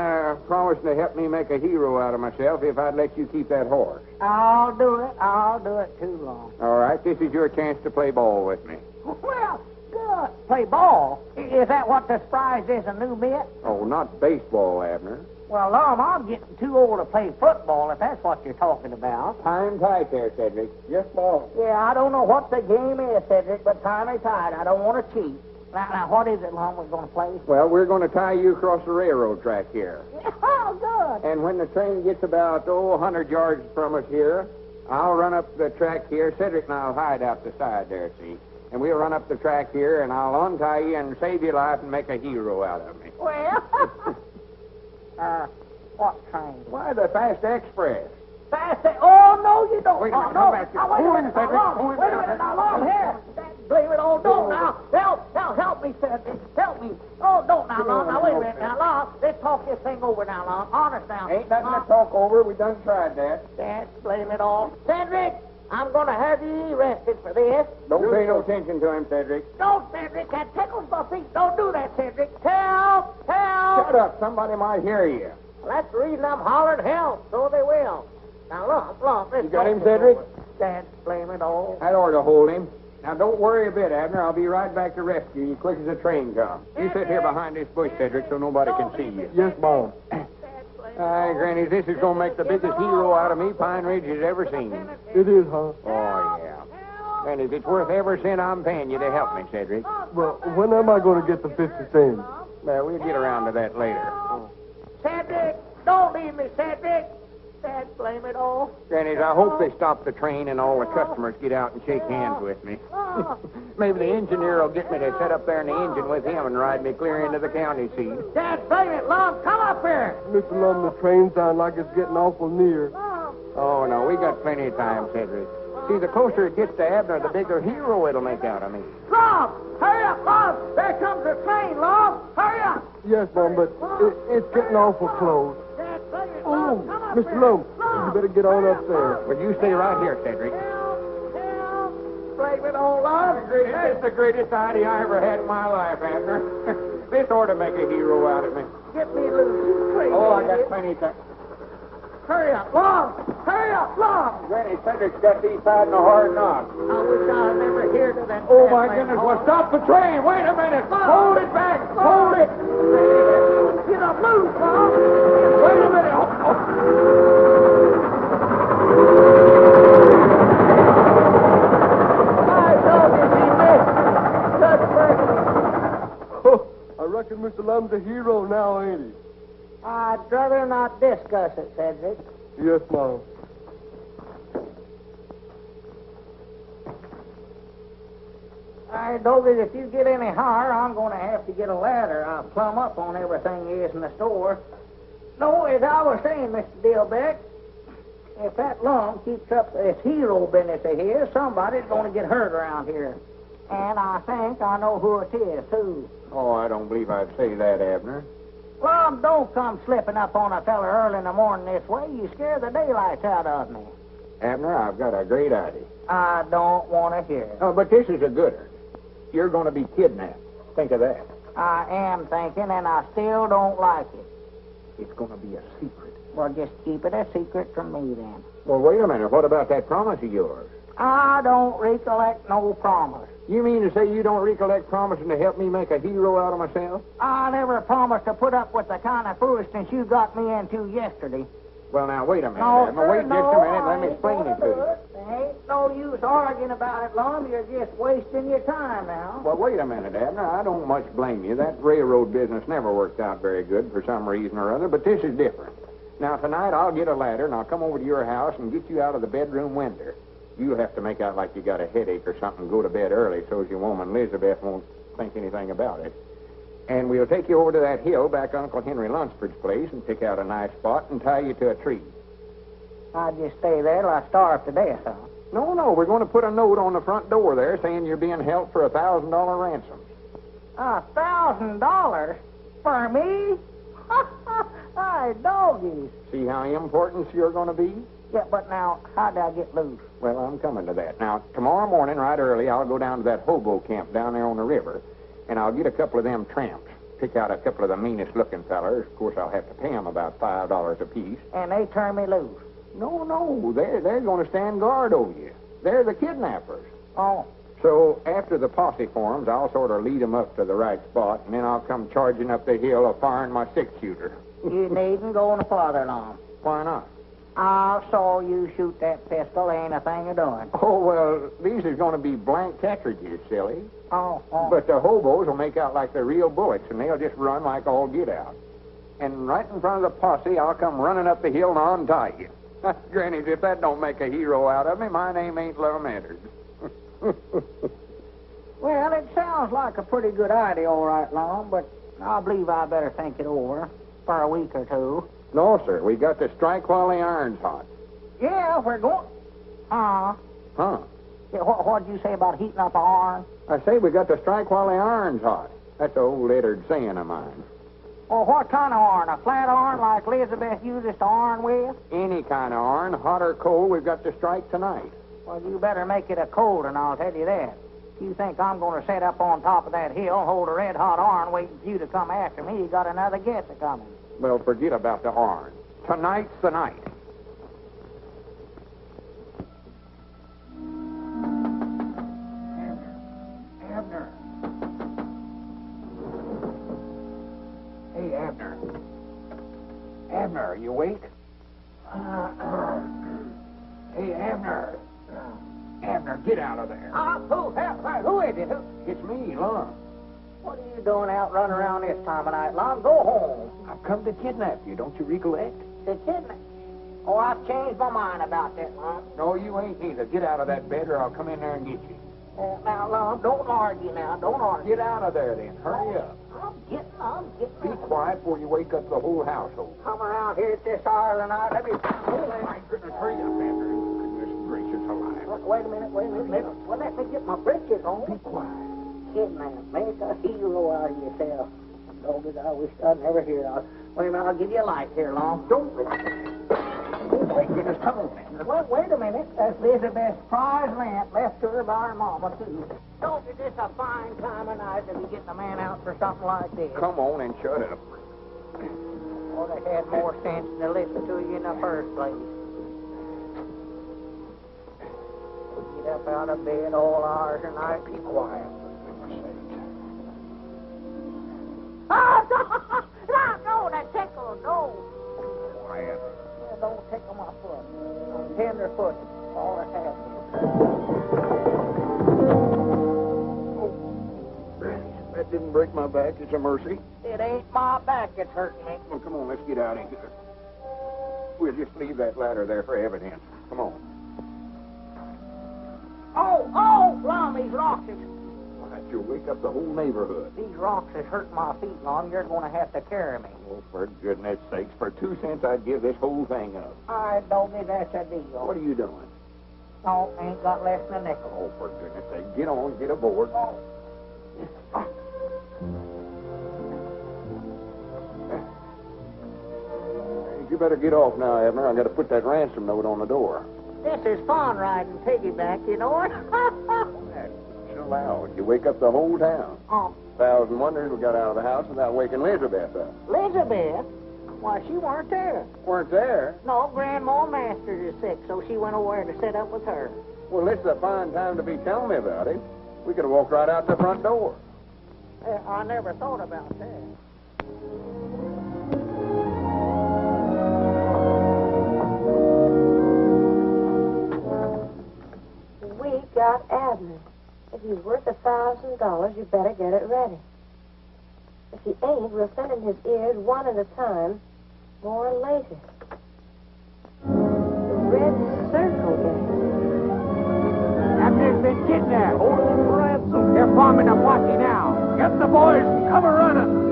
promising to help me make a hero out of myself if I'd let you keep that horse. I'll do it. I'll do it too long. All right, this is your chance to play ball with me. Well, good. Play ball? Is that what the surprise is, a new mitt? Oh, not baseball, Abner. Well, Lum, I'm getting too old to play football, if that's what you're talking about. Tie him tight there, Cedric. Yes, Mom. Yeah, I don't know what the game is, Cedric, but tie me tight. I don't want to cheat. Now, what is it, Lum, we're going to play? Well, we're going to tie you across the railroad track here. Oh, good. And when the train gets about, 100 yards from us here, I'll run up the track here. Cedric and I'll hide out the side there, see? And we'll run up the track here, and I'll untie you and save your life and make a hero out of me. Well, what train? Why, the Fast Express. Fast? Oh, no, you don't. Wait a minute, no. come back here. Wait a Hold minute, it, Cedric. now, Hold it Wait a down. minute, now, Lum, here. Blame it all. Don't now. Help me, Cedric. Help me. Oh, don't now, Lum. Now, wait a minute. Now, Lum, let's talk this thing over now, Lum. Honest now. Ain't nothing to talk over. We done tried that. Dad, blame it all. Cedric, I'm going to have you arrested for this. Don't pay no attention to him, Cedric. Don't, Cedric. That tickles my feet. Don't do that, Cedric. Help! Shut up. Somebody might hear you. Well, that's the reason I'm hollering help. So they will. Now, Lum, let's You got talk him, this Cedric? over. Dad, blame it all. That ought to hold him. Now, don't worry a bit, Abner. I'll be right back to rescue you quick as the train comes. You sit here behind this bush, Cedric, so nobody can see you. Yes, Mom. Aye, Granny, this is going to make the biggest hero out of me Pine Ridge has ever seen. It is, huh? Oh, yeah. And if it's worth every cent I'm paying you to help me, Cedric. Well, when am I going to get the 50 cents? Well, we'll get around to that later. Cedric, don't leave me, Cedric. Dad, blame it all. Grannies, I hope they stop the train and all the customers get out and shake hands with me. Maybe the engineer will get me to sit up there in the engine with him and ride me clear into the county seat. Dad, blame it, Lum. Come up here. Mr. Lum, the train sounds like it's getting awful near. Oh, no, we got plenty of time, Cedric. See, the closer it gets to Abner, the bigger hero it'll make out of me. Lum, hurry up, Lum. There comes the train, Lum. Hurry up. Yes, Mom, but it's getting awful close. Dad, blame it, Oh, Lum. Come up Mr. here. Lum, you better get on up there. Well, you stay right here, Cedric. Help. Blame it all, Lum. It's the greatest idea I ever had in my life, Abner. This ought to make a hero out of me. Get me loose, you crazy Oh, I got idiot. plenty of time. Hurry up, Lum. Hurry up, Lum. Granny, Cedric's got these tied in a hard knot. I wish I had never heard of that. Oh, bad my man. goodness. Well, stop the train. Wait a minute. Hold it back. Hold it. Get up loose, Lum. Wait a minute. My dog is he missed. Good for Oh, I reckon Mr. Lum's a hero now, ain't he? I'd rather not discuss it, Cedric. Yes, Mom. Hey, Doggy, if you get any higher, I'm going to have to get a ladder. I'll plumb up on everything is in the store. No, as I was saying, Mr. Dillbeck, if that Lum keeps up this hero business of his, somebody's going to get hurt around here. And I think I know who it is, too. Oh, I don't believe I'd say that, Abner. Lum, don't come slipping up on a fella early in the morning this way. You scare the daylights out of me. Abner, I've got a great idea. I don't want to hear it. Oh, but this is a good one. You're going to be kidnapped. Think of that. I am thinking, and I still don't like it. It's going to be a secret. Well, just keep it a secret from me, then. Well, wait a minute. What about that promise of yours? I don't recollect no promise. You mean to say you don't recollect promising to help me make a hero out of myself? I never promised to put up with the kind of foolishness you got me into yesterday. Well, now, wait a minute, No, Abner. Wait just a minute. Let me explain it to you. There ain't no use arguing about it, Lum. You're just wasting your time now. Well, wait a minute, Abner. I don't much blame you. That railroad business never worked out very good for some reason or other, but this is different. Now, tonight I'll get a ladder, and I'll come over to your house and get you out of the bedroom window. You'll have to make out like you got a headache or something and go to bed early so as your woman Elizabeth won't think anything about it. And we'll take you over to that hill back Uncle Henry Lunsford's place and pick out a nice spot and tie you to a tree. I'd just stay there till I starve to death, huh? No, we're going to put a note on the front door there saying you're being held for $1,000 ransom. $1,000? For me? Hi, doggies. See how important you're going to be? Yeah, but now, how'd I get loose? Well, I'm coming to that. Now, tomorrow morning, right early, I'll go down to that hobo camp down there on the river, and I'll get a couple of them tramps. Pick out a couple of the meanest-looking fellers. Of course, I'll have to pay them about $5 apiece. And they turn me loose. No, they're going to stand guard over you. They're the kidnappers. Oh. So, after the posse forms, I'll sort of lead them up to the right spot, and then I'll come charging up the hill firing my six-shooter. You needn't go no farther, Lum. Why not? I saw you shoot that pistol. Ain't a thing of doing. Oh, well, these is going to be blank cartridges, silly. Oh. But the hobos will make out like they're real bullets, and they'll just run like all get out. And right in front of the posse, I'll come running up the hill and untie you. Granny, if that don't make a hero out of me, my name ain't Lum and Abner. Well, it sounds like a pretty good idea, all right, Lum, but I believe I better think it over for a week or two. No, sir. We got to strike while the iron's hot. Yeah, we're going... Huh? Yeah, what'd you say about heating up an iron? I say we got to strike while the iron's hot. That's an old lettered saying of mine. Well, what kind of iron? A flat iron like Elizabeth uses to iron with? Any kind of iron, hot or cold, we've got to strike tonight. Well, you better make it a cold one, I'll tell you that. If you think I'm going to sit up on top of that hill and hold a red-hot iron waiting for you to come after me, you got another guess a-coming. Well, forget about the iron. Tonight's the night. Abner. Hey, Abner. Abner, are you awake? Hey, Abner. Abner, get out of there. Who is it? It's me, Lum. What are you doing out running around this time of night, Lum? Go home. I've come to kidnap you. Don't you recollect? The kidnap? Oh, I've changed my mind about that, Lum. No, you ain't neither. Get out of that bed or I'll come in there and get you. Now, Lum, don't argue now. Don't argue. Get out of there, then. Hurry up. I'm getting. Be quiet before you wake up the whole household. Come around here at this hour of the night. Let me... My goodness, hurry up, Abner. Goodness gracious alive. Wait a minute. Well, let me get my britches on. Be quiet. Kidnap. Make a hero out of yourself. Dogged, I wish I'd never hear of it. Wait a minute, I'll give you a light here, Lum. Don't... Oh, my goodness, come on, Abner. Well, wait a minute. That's Elizabeth's prize lamp left to her by her mama, too. Don't is this a fine time of night to be getting a man out for something like this? Come on and shut up. Well, they had more sense to listen to you in the first place. Get up out of bed all hours of night. Be quiet, for goodness sake. No, that tickle, no. Quiet. Yeah, don't tickle my foot. I'm tender footed. All it has Oh, that didn't break my back. It's a mercy. It ain't my back that's hurting me. Well, come on, let's get out of here. We'll just leave that ladder there for evidence. Come on. Oh, Lum, he's lost it. You'll wake up the whole neighborhood. These rocks is hurting my feet, Lum. You're going to have to carry me. Oh, for goodness sakes, for 2 cents I'd give this whole thing up. All right, doggy, that's a deal. What are you doing? No, ain't got less than a nickel. Oh, for goodness sake, get on, get aboard. You better get off now, Abner. I got to put that ransom note on the door. This is fun riding piggyback, you know it? Chill out. You wake up the whole town. Oh, 1,000 wonders we got out of the house without waking Elizabeth up. Elizabeth? Why, she weren't there. Weren't there? No, Grandma Masters is sick, so she went over to sit up with her. Well, this is a fine time to be telling me about it. We could have walked right out the front door. I never thought about that. We got Abner. If he's worth $1,000, you better get it ready. If he ain't, we'll send him his ears one at a time, more later. The Red Circle Gang. Abner's been kidnapped. Hold him for ransom. They're forming a posse now. Get the boys and cover running.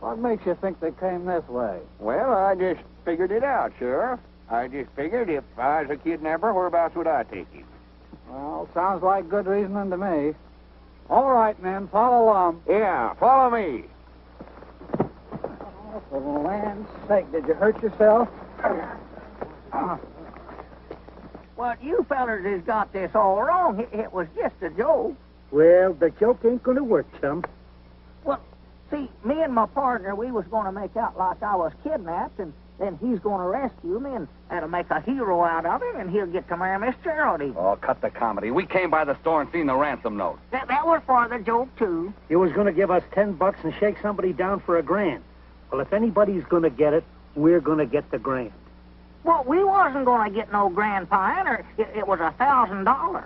What makes you think they came this way? Well, I just figured it out, Sheriff. I just figured if I was a kidnapper, whereabouts would I take him? Well, sounds like good reasoning to me. All right, men, follow along. Yeah, follow me. Oh, for the land's sake, did you hurt yourself? Well, you fellers has got this all wrong. It was just a joke. Well, the joke ain't going to work, chum. Well, see, me and my partner, we was going to make out like I was kidnapped, and then he's going to rescue me and that'll make a hero out of him, and he'll get to marry Miss Geraldine. Oh, cut the comedy. We came by the store and seen the ransom note. That was for the joke, too. You was going to give us $10 and shake somebody down for $1,000. Well, if anybody's going to get it, we're going to get the $1,000. Well, we wasn't going to get no grand pioneer. It was $1,000.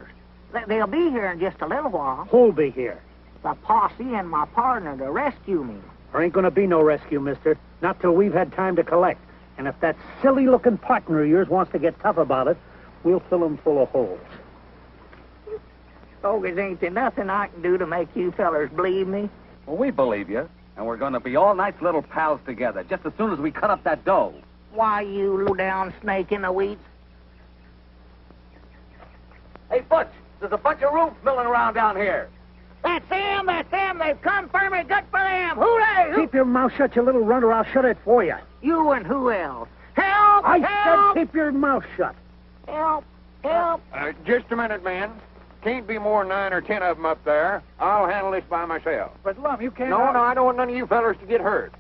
They'll be here in just a little while. Who'll be here? The posse and my partner to rescue me. There ain't going to be no rescue, mister. Not till we've had time to collect. And if that silly-looking partner of yours wants to get tough about it, we'll fill him full of holes. Bogus, ain't there nothing I can do to make you fellers believe me? Well, we believe you, and we're going to be all nice little pals together just as soon as we cut up that dough. Why, you low-down snake in the weeds? Hey, Butch, there's a bunch of roofs milling around down here. That's them, that's them. They've come for me. Good for them. Hooray! Keep your mouth shut, you little runner. I'll shut it for you. You and who else? Help! I help! said keep your mouth shut. Help! Help! Just a minute, men. Can't be more than 9 or 10 of them up there. I'll handle this by myself. But, Lum, you can't... No, I don't want none of you fellers to get hurt.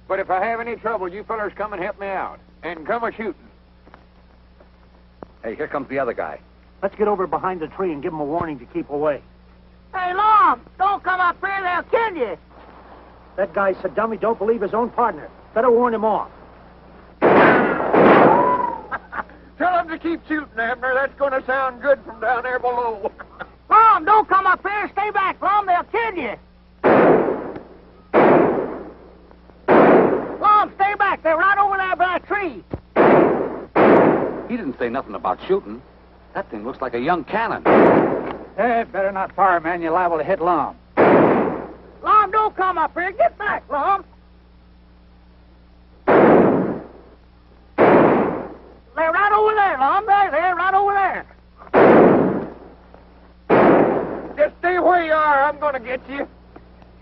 But if I have any trouble, you fellers come and help me out. And come a-shooting. Hey, here comes the other guy. Let's get over behind the tree and give him a warning to keep away. Hey, Lum! Don't come up here. They'll kill you. That guy's so dumb he don't believe his own partner. Better warn him off. Tell them to keep shooting, Abner. That's going to sound good from down there below. Lum, don't come up here. Stay back, Lum. They'll kill you. Lum, stay back. They're right over there by that tree. He didn't say nothing about shooting. That thing looks like a young cannon. Hey, better not fire, man. You're liable to hit Lum. Lum, don't come up here. Get back, Lum. They're right over there, Lum. They're right over there. Just stay where you are. I'm going to get you.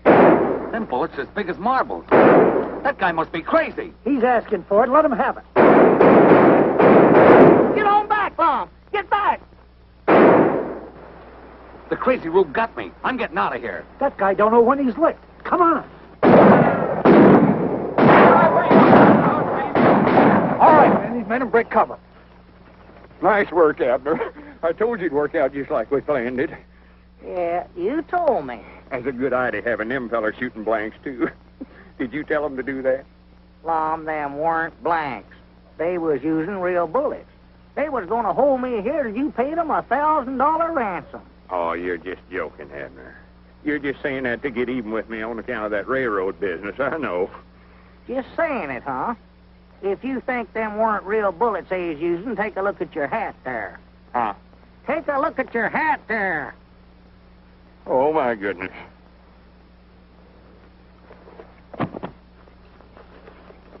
Them bullets are as big as marbles. That guy must be crazy. He's asking for it. Let him have it. Get on back, Lum. Get back. The crazy rube got me. I'm getting out of here. That guy don't know when he's licked. Come on. All right, man. These men will break cover. Nice work, Abner. I told you it'd work out just like we planned it. Yeah, you told me. That's a good idea, having them fellas shooting blanks, too. Did you tell them to do that? Lum, them weren't blanks. They was using real bullets. They was going to hold me here till you paid them $1,000 ransom. Oh, you're just joking, Abner. You're just saying that to get even with me on account of that railroad business, I know. Just saying it, huh? If you think them weren't real bullets they was using, take a look at your hat there. Huh? Take a look at your hat there. Oh, my goodness.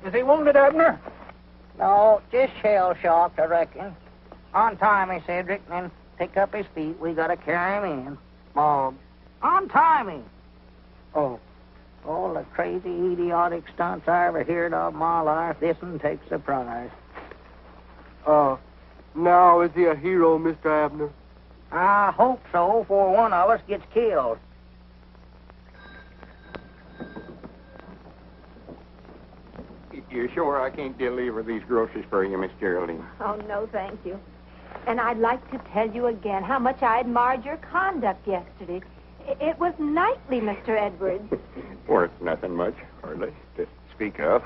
Is he wounded, Abner? No, just shell-shocked, I reckon. Untie me, Cedric, and then pick up his feet. We gotta carry him in. Mom. Untie me. Oh. All the crazy, idiotic stunts I ever heard of in my life, this one takes the prize. Now is he a hero, Mr. Abner? I hope so, before one of us gets killed. You sure I can't deliver these groceries for you, Miss Geraldine? Oh, no, thank you. And I'd like to tell you again how much I admired your conduct yesterday. It was knightly, Mr. Edwards. Worth nothing much, hardly, to speak of.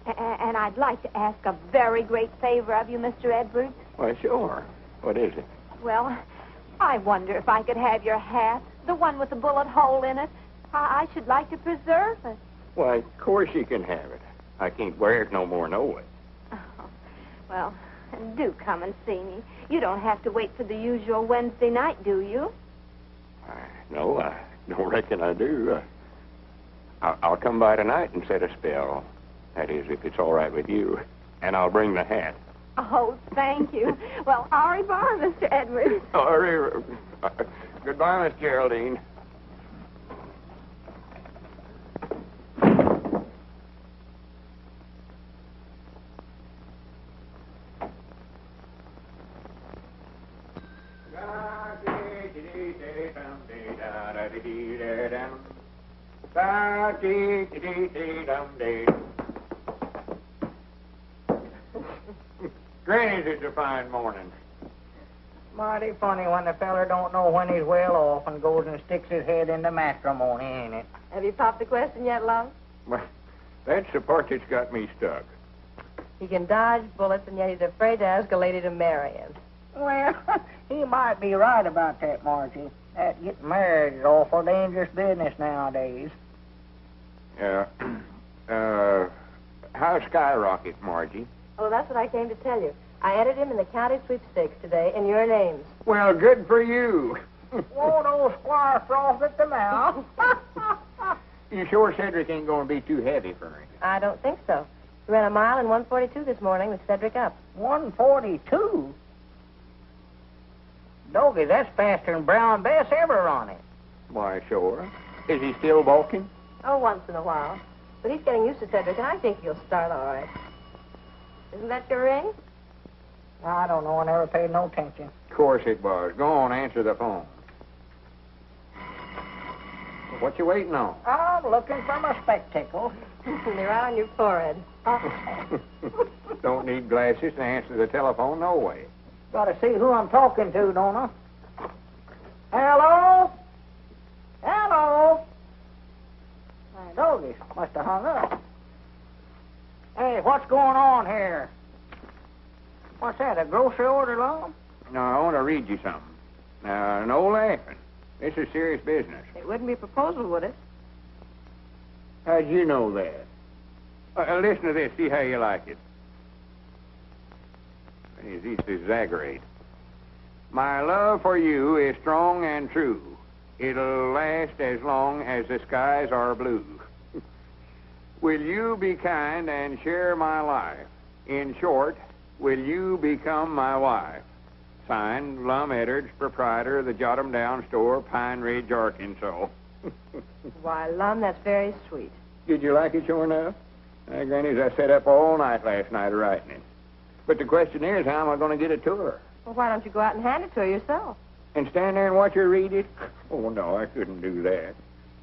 And I'd like to ask a very great favor of you, Mr. Edwards. Why, sure. What is it? Well, I wonder if I could have your hat, the one with the bullet hole in it. I should like to preserve it. Why, of course you can have it. I can't wear it no more, no way. Oh, well, do come and see me. You don't have to wait for the usual Wednesday night, do you? No, I don't reckon I do. I'll come by tonight and set a spell. That is, if it's all right with you. And I'll bring the hat. Oh, thank you. Well, au revoir, Mr. Edwards. Goodbye, Miss Geraldine. Granny's, it's a fine morning. Mighty funny when the feller don't know when he's well off and goes and sticks his head into matrimony, ain't it? Have you popped the question yet, Lum? Well, that's the part that's got me stuck. He can dodge bullets, and yet he's afraid to ask a lady to marry him. Well, he might be right about that, Margie. That getting married is awful dangerous business nowadays. How's Skyrocket, Margie? Oh, that's what I came to tell you. I entered him in the county sweepstakes today in your names. Well, good for you. Won't old Squire froth at the mouth? You sure Cedric ain't going to be too heavy for him? I don't think so. He ran a mile in 1:42 this morning with Cedric up. 1:42? Doggy, that's faster than Brown Bess ever run it. Why, sure. Is he still balking? Oh, once in a while. But he's getting used to Cedric, and I think he'll start all right. Isn't that your ring? I don't know. I never paid no attention. Of course it was. Go on, answer the phone. What you waiting on? I'm looking for my spectacles. They're right on your forehead. Don't need glasses to answer the telephone, no way. Gotta see who I'm talking to, don't I? Hello? Hello? My doggies must have hung up. Hey, what's going on here? What's that, a grocery order, Lum? No, I want to read you something. Now, no laughing. This is serious business. It wouldn't be a proposal, would it? How'd you know that? Listen to this. See how you like it. He's used to exaggerate. My love for you is strong and true. It'll last as long as the skies are blue. Will you be kind and share my life? In short, will you become my wife? Signed, Lum Edwards, proprietor of the Jot 'em Down store, Pine Ridge, Arkansas. Why, Lum, that's very sweet. Did you like it sure enough? Granny's, I sat up all night last night writing it. But the question is, how am I going to get it to her? Well, why don't you go out and hand it to her yourself? And stand there and watch her read it? Oh, no, I couldn't do that.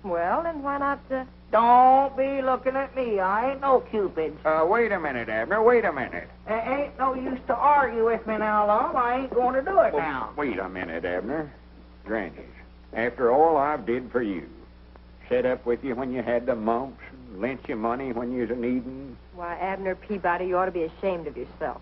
Well, then why not... Don't be looking at me. I ain't no Cupid. Wait a minute, Abner. Wait a minute. Ain't no use to argue with me now, Lum. I ain't going to do it now. Wait a minute, Abner. Granny's, after all I've did for you, Set up with you when you had the mumps and lent you money when you was a-needing. Why, Abner Peabody, you ought to be ashamed of yourself.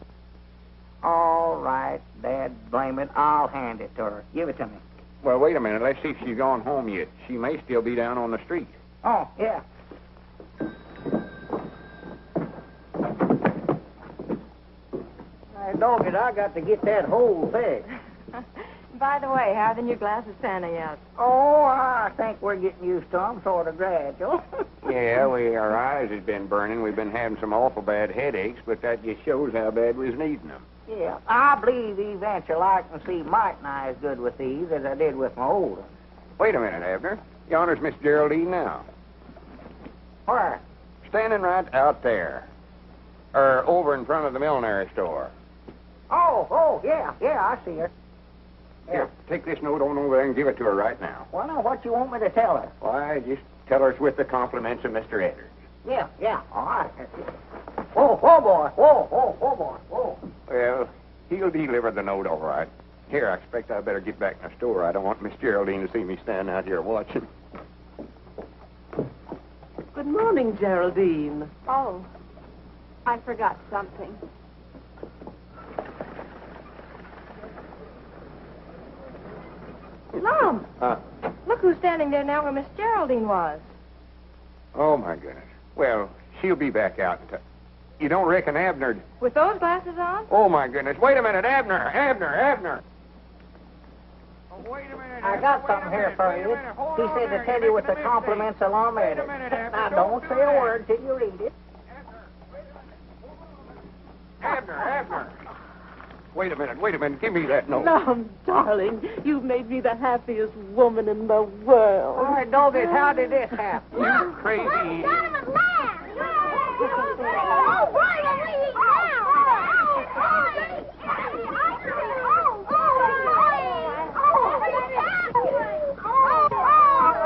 All right, Dad, blame it. I'll hand it to her. Give it to me. Well, wait a minute. Let's see if she's gone home yet. She may still be down on the street. Oh, yeah. Hey, dog it, I got to get that whole thing. By the way, how are the new glasses panning out? Oh, I think we're getting used to them, sort of gradual. Yeah, our eyes has been burning. We've been having some awful bad headaches, but that just shows how bad we was needing them. Yeah, I believe eventually I can see might nigh as good with these as I did with my old ones. Wait a minute, Abner. Yonder's Miss Geraldine now. Where? Standing right out there. Or over in front of the millinery store. Oh, yeah, I see her. Here, take this note on over there and give it to her right now. Well, now, what you want me to tell her? Why, just tell her it's with the compliments of Mr. Edwards. Yeah, all right. Whoa, boy. Whoa. Well, he'll deliver the note all right. Here, I expect I better get back in the store. I don't want Miss Geraldine to see me standing out here watching. Good morning, Geraldine. Oh, I forgot something. Lum! Look who's standing there now where Miss Geraldine was. Oh, my goodness. Well, she'll be back out in time. You don't reckon Abner... With those glasses on? Oh, my goodness. Wait a minute, Abner. Oh, wait a minute. I got something here for you. He said to tell you with the compliments of Lum and Abner. Now, don't say a word till you read it. Abner. Wait a minute. Give me that note. Lum, darling, you've made me the happiest woman in the world. All right, doggies, how did this happen? You crazy...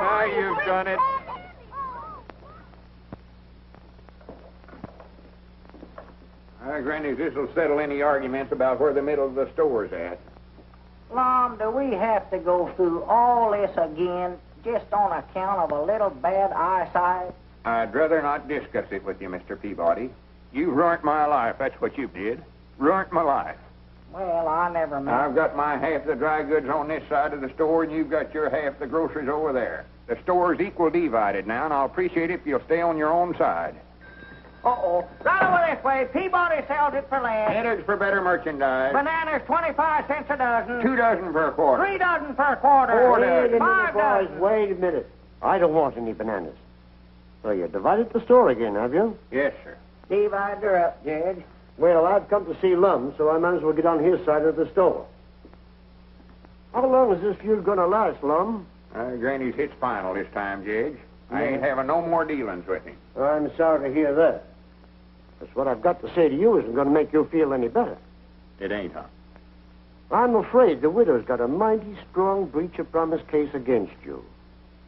Now you've done it. Granny, this'll settle any arguments about where the middle of the store's at. Lum, do we have to go through all this again just on account of a little bad eyesight? I'd rather not discuss it with you, Mr. Peabody. You ruined my life, that's what you did. Ruined my life. Well, I never meant... I've got my half the dry goods on this side of the store, and you've got your half the groceries over there. The store's equal divided now, and I'll appreciate it if you'll stay on your own side. Uh-oh. Right over this way. Peabody sells it for less. Headers for better merchandise. Bananas, 25 cents a dozen. 2 dozen per quarter. 3 dozen per quarter. 4 dozen. 5 dozen. Wait a minute. I don't want any bananas. So you divided the store again, have you? Yes, sir. Divide her up, Judge. Well, I've come to see Lum, so I might as well get on his side of the store. How long is this feud going to last, Lum? Granny's hit's final this time, Judge. I ain't having no more dealings with him. I'm sorry to hear that. That's what I've got to say to you isn't going to make you feel any better. It ain't, huh? I'm afraid the widow's got a mighty strong breach of promise case against you.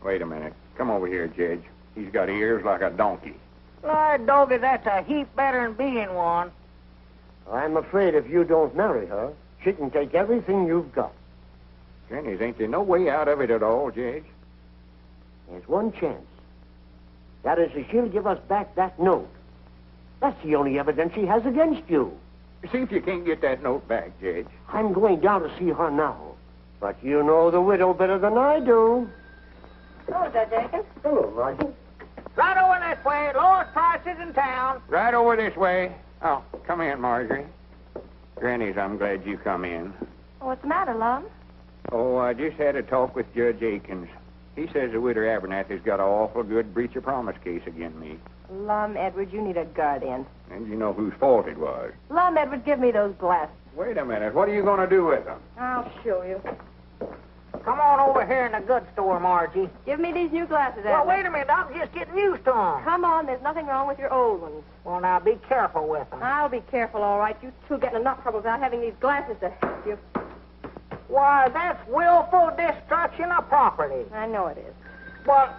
Wait a minute. Come over here, Judge. He's got ears like a donkey. Lord, doggy, that's a heap better than being one. I'm afraid if you don't marry her, she can take everything you've got. Granny's ain't there no way out of it at all, Judge? There's one chance. That is, if she'll give us back that note. That's the only evidence she has against you. See if you can't get that note back, Judge. I'm going down to see her now. But you know the widow better than I do. Hello, Judge Aiken. Hello, Margie. Right over this way. Lowest prices in town. Right over this way. Oh, come in, Marjorie. Granny's, I'm glad you come in. What's the matter, Lum? Oh, I just had a talk with Judge Aikens. He says the widow Abernathy's got an awful good breach of promise case against me. Lum, Edward, you need a guardian. And you know whose fault it was. Lum, Edward, give me those glasses. Wait a minute. What are you going to do with them? I'll show you. Come on over here in the goods store, Margie. Give me these new glasses, Well, Edward. wait a minute. I'm just getting used to them. Come on, there's nothing wrong with your old ones. Well, now, be careful with them. I'll be careful, all right. You two getting enough trouble without having these glasses to help you. Why, that's willful destruction of property. I know it is. Well,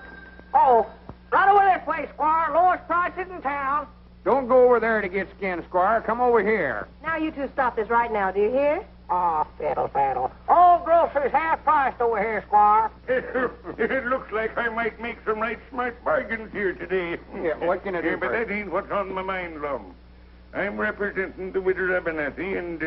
right over this way, Squire. Lowest prices in town. Don't go over there to get skinned, Squire. Come over here. Now you two stop this right now, do you hear? Oh, fiddle faddle. Old grocery groceries half-priced over here, Squire. It looks like I might make some right smart bargains here today. Yeah, what can I do But for you? that ain't what's on my mind, Lum. I'm representing the widow Abernathy and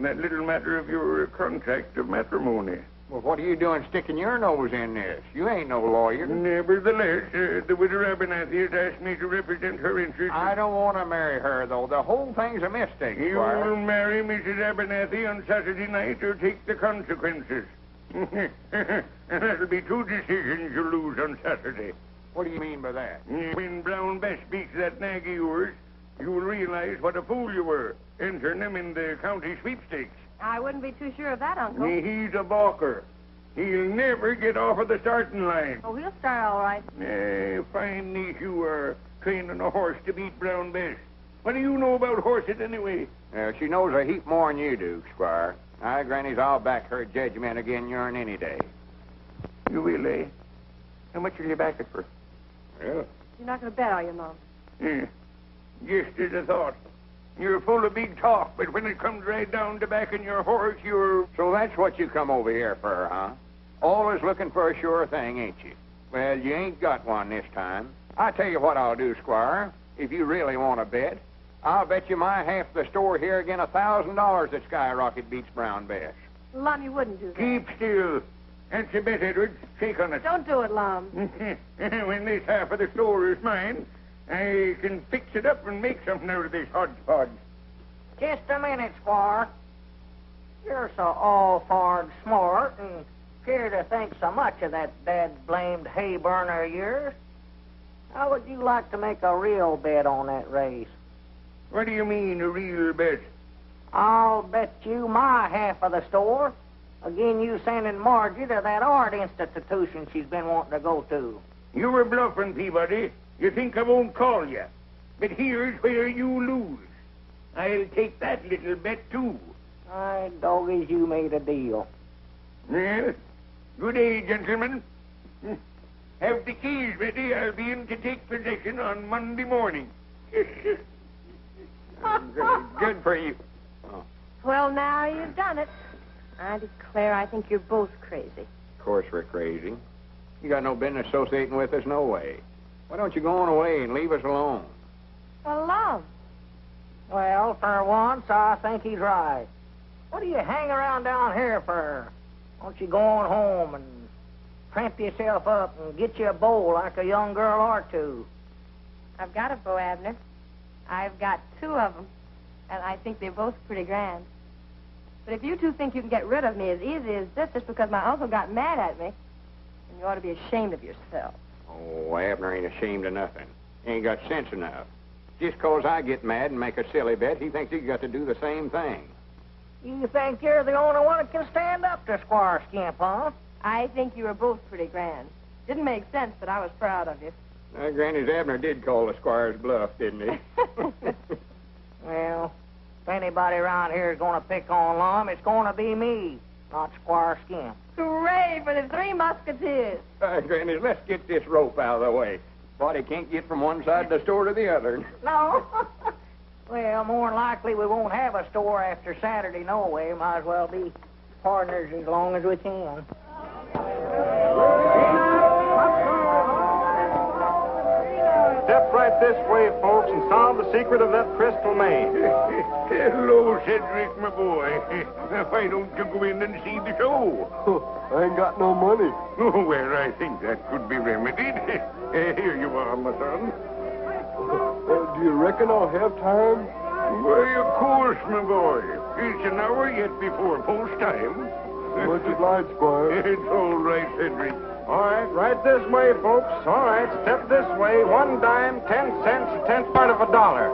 that little matter of your contract of matrimony. Well, what are you doing sticking your nose in this? You ain't no lawyer. Nevertheless, the widow Abernathy has asked me to represent her interests. I don't want to marry her, though. The whole thing's a mistake, You'll Squire. marry Mrs. Abernathy on Saturday night or take the consequences. And that'll be two decisions you'll lose on Saturday. What do you mean by that? When Brown Bess beats that nag of yours, you'll realize what a fool you were, entering him in the county sweepstakes. I wouldn't be too sure of that, Uncle. He's a balker. He'll never get off of the starting line. Oh, he'll start all right. Fine niece you are, training a horse to beat Brown Bess. What do you know about horses anyway? She knows a heap more than you do, Squire. Grannies, I'll back her judgment again yourn any day. You will, eh? How much will you back it for? Well, You're not going to bet, are you, Mom? Just as I thought. You're full of big talk, but when it comes right down to backing your horse, you're... so that's what you come over here for, huh? Always looking for a sure thing, ain't you? Well, you ain't got one this time. I tell you what I'll do, Squire. If you really want to bet, I'll bet you my half the store here again $1,000 that Skyrocket beats Brown Bess. Lum, you wouldn't do that. Keep still. That's a bet, Edward. Shake on it. Don't do it, Lum. When this half of the store is mine, I can fix it up and make something out of this hodgepodge. Just a minute, Squire. You're so all-farred smart and appear to think so much of that dad-blamed hay burner of yours. How would you like to make a real bet on that race? What do you mean, a real bet? I'll bet you my half of the store. Again, you sending Margie to that art institution she's been wanting to go to. You were bluffing, Peabody. You think I won't call you. But here's where you lose. I'll take that little bet, too. Aye, doggies, you made a deal. Well, good day, gentlemen. Have the keys ready. I'll be in to take possession on Monday morning. Good for you. Well, now you've done it. I declare I think you're both crazy. Of course we're crazy. You got no business associating with us, no way. Why don't you go on away and leave us alone? Well, Lum. Well, for once, I think he's right. What do you hang around down here for? Why don't you go on home and tramp yourself up and get you a bow like a young girl or two? I've got a bow, Abner. I've got 2 of them, and I think they're both pretty grand. But if you two think you can get rid of me as easy as this just because my uncle got mad at me, then you ought to be ashamed of yourself. Oh, Abner ain't ashamed of nothing. He ain't got sense enough. Just 'cause I get mad and make a silly bet, he thinks he's got to do the same thing. You think you're the only one that can stand up to Squire Skimp, huh? I think you were both pretty grand. Didn't make sense, but I was proud of you. Granny's Abner did call the squire's bluff, didn't he? Well, if anybody around here is going to pick on Lum, it's going to be me, not Squire Skimp. Hooray for the 3 Musketeers. Granny, let's get this rope out of the way. Body can't get from one side of the store to the other. No. Well, more than likely we won't have a store after Saturday, no way. Might as well be partners as long as we can. Step right this way, folks, and solve the secret of that crystal maze. Hello, Cedric, my boy. Why don't you go in and see the show? I ain't got no money. Oh, well, I think that could be remedied. Here you are, my son. Do you reckon I'll have time? Why, of course, my boy. It's an hour yet before post time. Much obliged, Squire. It's all right, Cedric. All right, right this way, folks. All right, step this way. 1 dime, 10 cents, a 10th part of a dollar.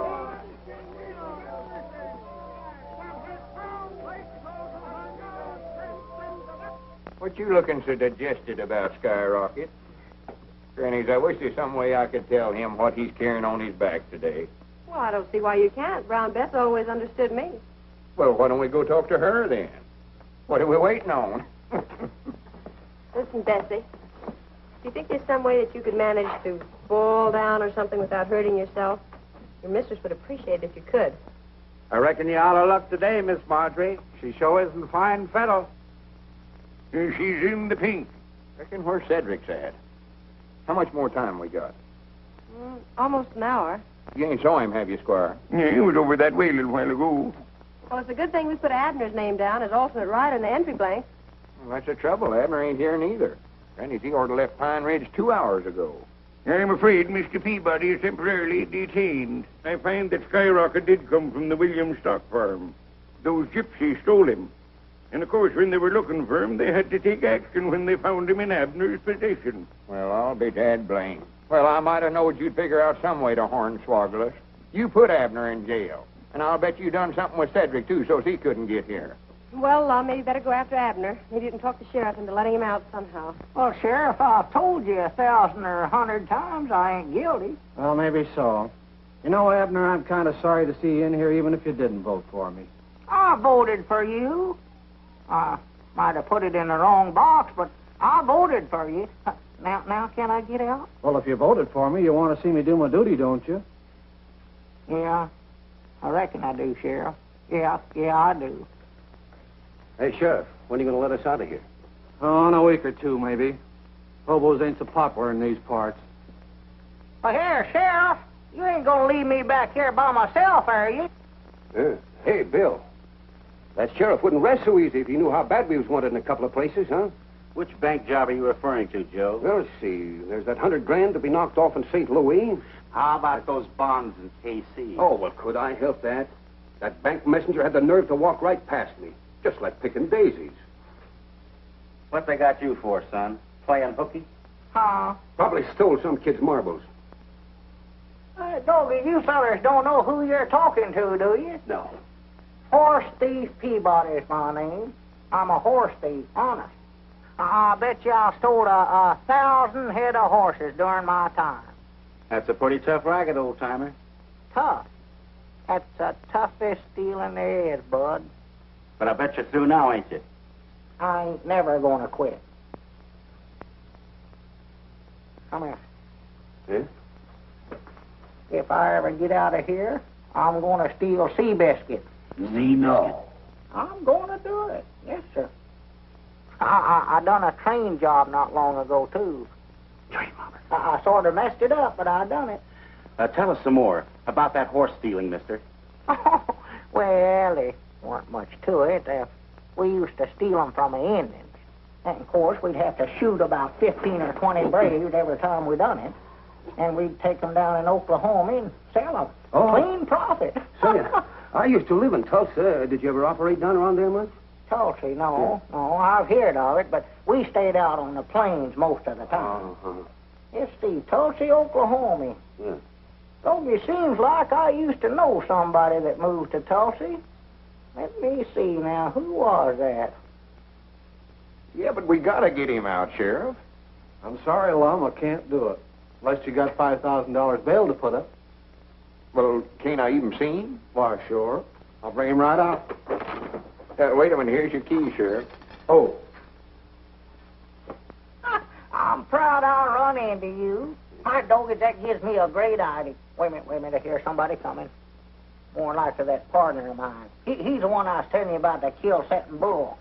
What you looking so digested about, Skyrocket? Grannies, I wish there's some way I could tell him what he's carrying on his back today. Well, I don't see why you can't. Brown Bess always understood me. Well, why don't we go talk to her then? What are we waiting on? Listen, Bessie. Do you think there's some way that you could manage to fall down or something without hurting yourself? Your mistress would appreciate it if you could. I reckon you're out of luck today, Miss Marjorie. She sure isn't fine fettle. She's in the pink. Reckon where Cedric's at. How much more time we got? Almost an hour. You ain't saw him, have you, Squire? Yeah, he was over that way a little while ago. Well, it's a good thing we put Abner's name down as alternate rider in the entry blank. Well, that's the trouble. Abner ain't here neither. Granny's he ought to left Pine Ridge 2 hours ago. I'm afraid Mr. Peabody is temporarily detained. I find that Skyrocket did come from the Williams stock farm. Those gypsies stole him. And, of course, when they were looking for him, they had to take action when they found him in Abner's possession. Well, I'll be dad blamed. Well, I might have knowed you'd figure out some way to hornswoggle us. You put Abner in jail. And I'll bet you done something with Cedric, too, so he couldn't get here. Well, maybe better go after Abner. Maybe you can talk the sheriff into letting him out somehow. Well, Sheriff, I've told you 1,000 or 100 times I ain't guilty. Well, maybe so. You know, Abner, I'm kind of sorry to see you in here, even if you didn't vote for me. I voted for you. I might have put it in the wrong box, but I voted for you. Now, can I get out? Well, if you voted for me, you want to see me do my duty, don't you? Yeah, I reckon I do, Sheriff. Yeah, I do. Hey, Sheriff, when are you going to let us out of here? Oh, in a week or two, maybe. Hobos ain't so popular in these parts. Well, here, Sheriff, you ain't going to leave me back here by myself, are you? Hey, Bill. That sheriff wouldn't rest so easy if he knew how bad we was wanted in a couple of places, huh? Which bank job are you referring to, Joe? Well, let's see. There's that $100,000 to be knocked off in St. Louis. How about those bonds in KC? Oh, well, could I help that? That bank messenger had the nerve to walk right past me, just like picking daisies. What they got you for, son? Playing hooky? Huh? Probably stole some kid's marbles. Doggy, you fellers don't know who you're talking to, do you? No. Horse Thief Peabody is my name. I'm a horse thief, honest. I bet you I stole 1,000 head of horses during my time. That's a pretty tough racket, old-timer. Tough? That's the toughest stealing there is, bud. But I bet you're through now, ain't you? I ain't never gonna quit. Come here. Yeah? If I ever get out of here, I'm gonna steal sea biscuits. No. I'm gonna do it. Yes, sir. I done a train job not long ago, too. Train robber. I sort of messed it up, but I done it. Tell us some more about that horse stealing, mister. Well, there weren't much to it. We used to steal them from the Indians. And, of course, we'd have to shoot about 15 or 20 braves every time we done it. And we'd take them down in Oklahoma and sell them. Oh. Clean profit. Say, I used to live in Tulsa. Did you ever operate down around there much? Tulsa, no. I've heard of it, but we stayed out on the plains most of the time. Uh-huh. Let's see, Tulsa, Oklahoma. Yeah. Don't it seems like I used to know somebody that moved to Tulsa. Let me see now, who was that? Yeah, but we gotta get him out, Sheriff. I'm sorry, Lum, I can't do it. Unless you got $5,000 bail to put up. Well, can't I even see him? Why, sure. I'll bring him right out. Wait a minute, here's your key, Sheriff. Oh. I'm proud I run into you. My doggy, that gives me a great idea. Wait a minute, I hear somebody coming. More likely that partner of mine. He's the one I was telling you about that kill-setting bull.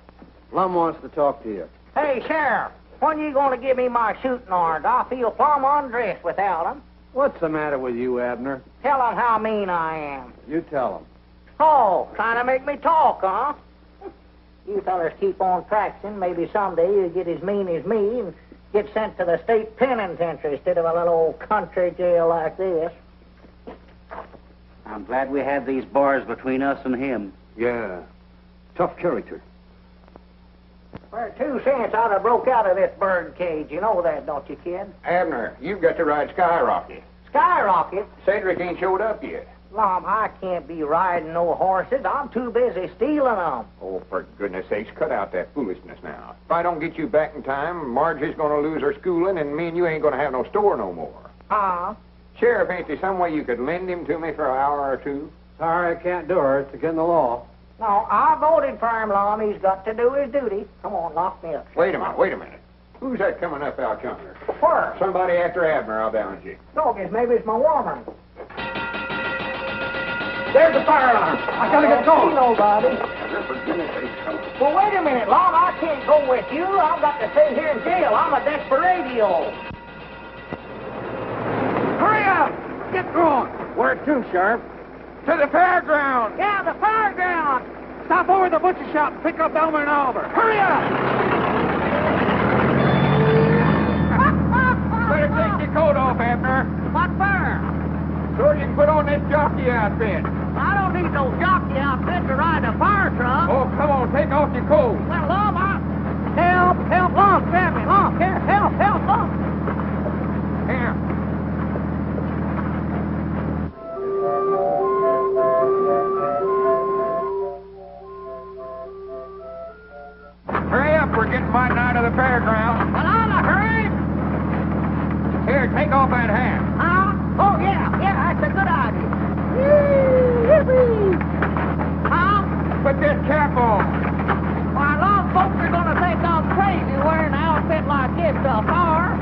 Lum wants to talk to you. Hey, Sheriff, when you going to give me my shooting orders? I feel plumb undressed without them. What's the matter with you, Abner? Tell them how mean I am. You tell him. Oh, trying to make me talk, huh? You fellas keep on practicing. Maybe someday you'll get as mean as me and get sent to the state penitentiary instead of a little old country jail like this. I'm glad we had these bars between us and him. Yeah. Tough character. For 2 cents, I'd have broke out of this bird cage. You know that, don't you, kid? Abner, you've got to ride Skyrocket. Skyrocket? Cedric ain't showed up yet. Lum, I can't be riding no horses. I'm too busy stealing them. Oh, for goodness sakes, cut out that foolishness now. If I don't get you back in time, Margie's going to lose her schooling, and me and you ain't going to have no store no more. Huh? Sheriff, ain't there some way you could lend him to me for an hour or two? Sorry, I can't do her. It's against the law. No, I voted for him, Lum. He's got to do his duty. Come on, lock me up. Wait a minute. Who's that coming up out yonder? Where? Somebody after Abner, I'll balance you. No, maybe it's my woman. There's the fire alarm. I gotta get don't going. see nobody. for goodness sake, come. Well, wait a minute, Lum. I can't go with you. I've got to stay here in jail. I'm a desperadio. Hurry up! Get going! Where to, Sheriff? To the fairground! Yeah, the fairground. Stop over at the butcher shop and pick up Elmer and Oliver. Hurry up! Better take your coat off, Abner. What for? So you can put on this jockey outfit. I don't need no jockey outfit to ride a fire truck. Oh, come on, take off your coat. Well, Lum, help, Lum, grab me, Lum, here, help, Lum. Here. Hurry up, we're getting mighty out of the fairground. Well, I'm a hurry. Here, take off that hat. Huh? Oh, yeah, that's a good idea. Yippee! Huh? Put this cap on. Why, Lum, folks are going to think I'm crazy wearing an outfit like this to a fire.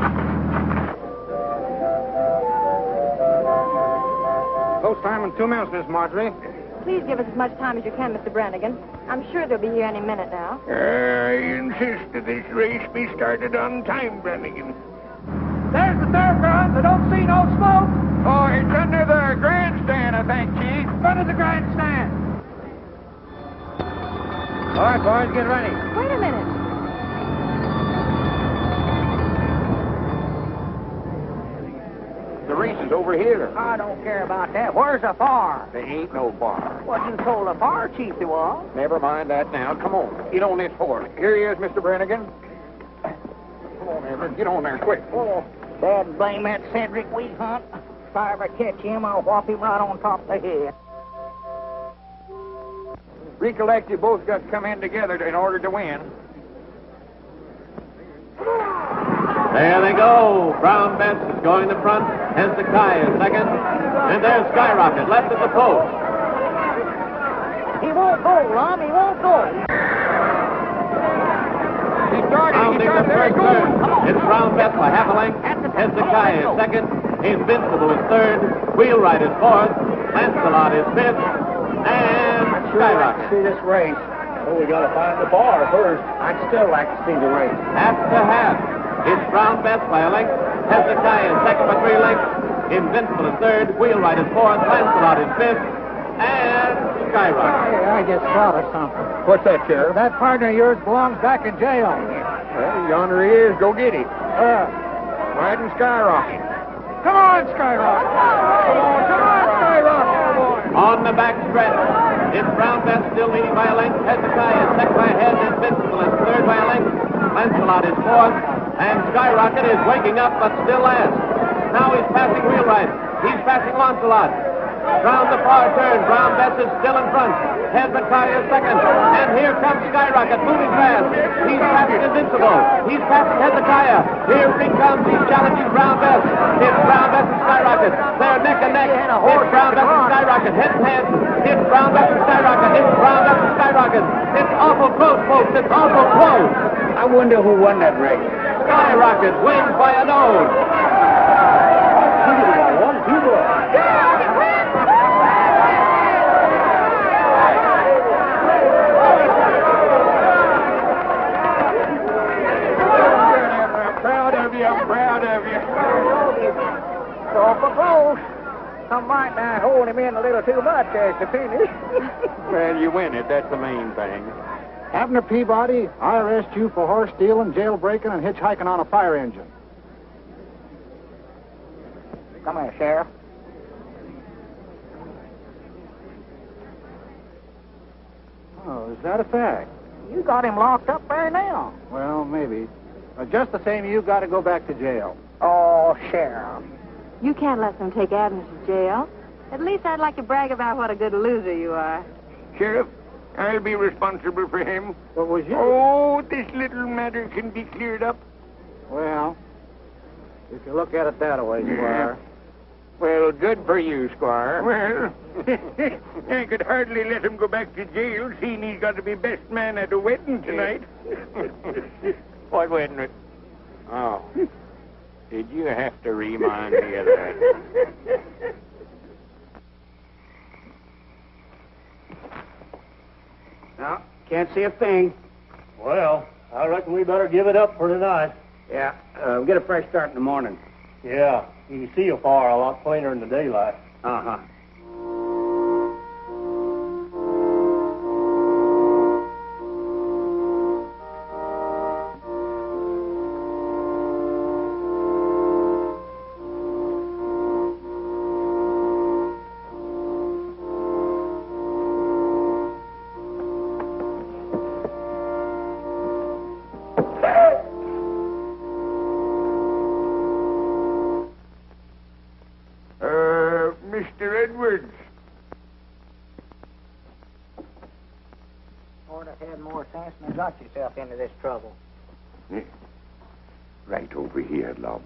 Post time in 2 minutes, Miss Marjorie. Please give us as much time as you can, Mr. Brannigan. I'm sure they'll be here any minute now. I insist that this race be started on time, Brannigan. There's the fairgrounds. I don't see no smoke. Oh, it's under the grandstand, I think, Chief. Under the grandstand. All right, boys, get ready. Wait a minute. The race is over here. I don't care about that. Where's the fire? There ain't no bar. Well, you told the fire chief there was. Never mind that now. Come on. Get on this horse. Here he is, Mr. Brannigan. Come on, Everett. Get on there quick. Oh, Dad blame that Cedric Wheat Hunt. If I ever catch him, I'll whop him right on top of the head. Recollect you both got to come in together in order to win. There they go. Brown Bess is going to front. Hezekiah is second. And there's Skyrocket left at the post. He won't go, Lum. He won't go. Rounding the first turn. It's Brown Bess by half a length. Hezekiah is second. Invincible is third. Wheelwright is fourth. Lancelot is fifth. And Skyrocket. See this race. Oh, we got to find the bar first. I'd still like to see the race. Half to half. It's Brown Bess by a length. Hezekiah is second by 3 lengths. Invincible is third. Wheelwright is fourth. Lancelot is fifth. And Skyrocket. Hey, I just thought of something. What's that, Sheriff? That partner of yours belongs back in jail. Well, yonder he is. Go get him. Riding Skyrocket. Come on, Skyrocket. Come on, Skyrocket. On the back stretch, it's Brown Bess still leading by a length. Hezekiah is second by a head. Invincible is third by a length. Lancelot is fourth. And Skyrocket is waking up, but still last. Now he's passing Wheelwright. He's passing Lancelot. Round the far turn, Brown Bess is still in front. Hezekiah is second. And here comes Skyrocket, moving fast. He's passing Invincible. He's passing Hezekiah. Here he comes. He's challenging Brown Bess. It's Brown Bess and Skyrocket. They're neck and neck. It's Brown Bess and Skyrocket. Head and head. It's Brown Bess and Skyrocket. It's Brown Bess and Skyrocket. It's awful close, folks. It's awful close. I wonder who won that race. Skyrocket wins by a nose. I'm proud of you. So for close. Some might not hold him in a little too much as to finish. Well, you win it. That's the main thing. Abner Peabody, I arrest you for horse stealing, jailbreaking, and hitchhiking on a fire engine. Come here, Sheriff. Oh, is that a fact? You got him locked up there now. Well, maybe. Just the same, you've got to go back to jail. Oh, Sheriff. You can't let them take Abner to jail. At least I'd like to brag about what a good loser you are. Sheriff, I'll be responsible for him. What was you? Oh, this little matter can be cleared up. Well, if you look at it that way, Squire. Well, good for you, Squire. Well, I could hardly let him go back to jail, seeing he's got to be best man at a wedding tonight. What wedding? Oh. Did you have to remind me of that? Now, Can't see a thing. Well, I reckon we better give it up for tonight. Yeah, we'll get a fresh start in the morning. Yeah, you can see afar a lot plainer in the daylight. Uh-huh. Mr. Edwards. Ought to have had more sense than got yourself into this trouble. Right over here, Lum.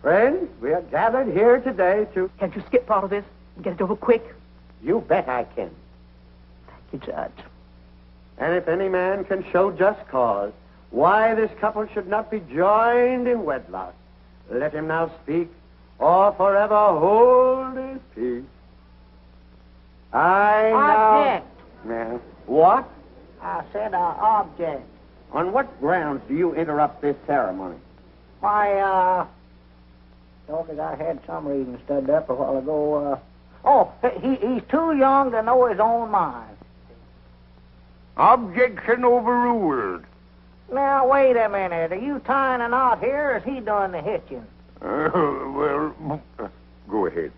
Friends, we are gathered here today to... Can't you skip part of this and get it over quick? You bet I can. Thank you, Judge. And if any man can show just cause why this couple should not be joined in wedlock, let him now speak, or forever hold his peace. Object. Now... What? I said object. On what grounds do you interrupt this ceremony? Why, Dawkins, I had some reading studied up a while ago. He's too young to know his own mind. Objection overruled. Now, wait a minute. Are you tying a knot here, or is he doing the hitching? Go ahead.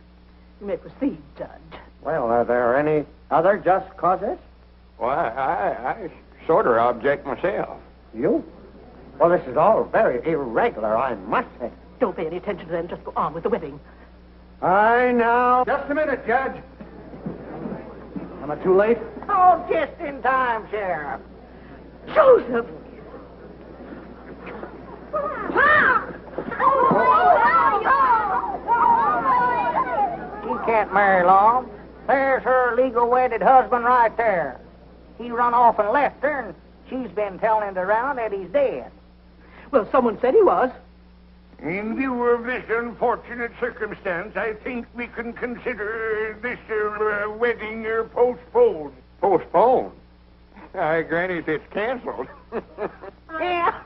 You may proceed, Judge. Well, are there any other just causes? Well, I sort of object myself. You? Well, this is all very irregular, I must say. Don't pay any attention to them. Just go on with the wedding. I now... Just a minute, Judge. Am I too late? Oh, just in time, Sheriff. Joseph! She can't marry long. There's her legal wedded husband right there. He run off and left her, and she's been telling it around that he's dead. Well, someone said he was. In view of this unfortunate circumstance, I think we can consider this wedding postponed. Postponed? I grant it, it's canceled. Yeah.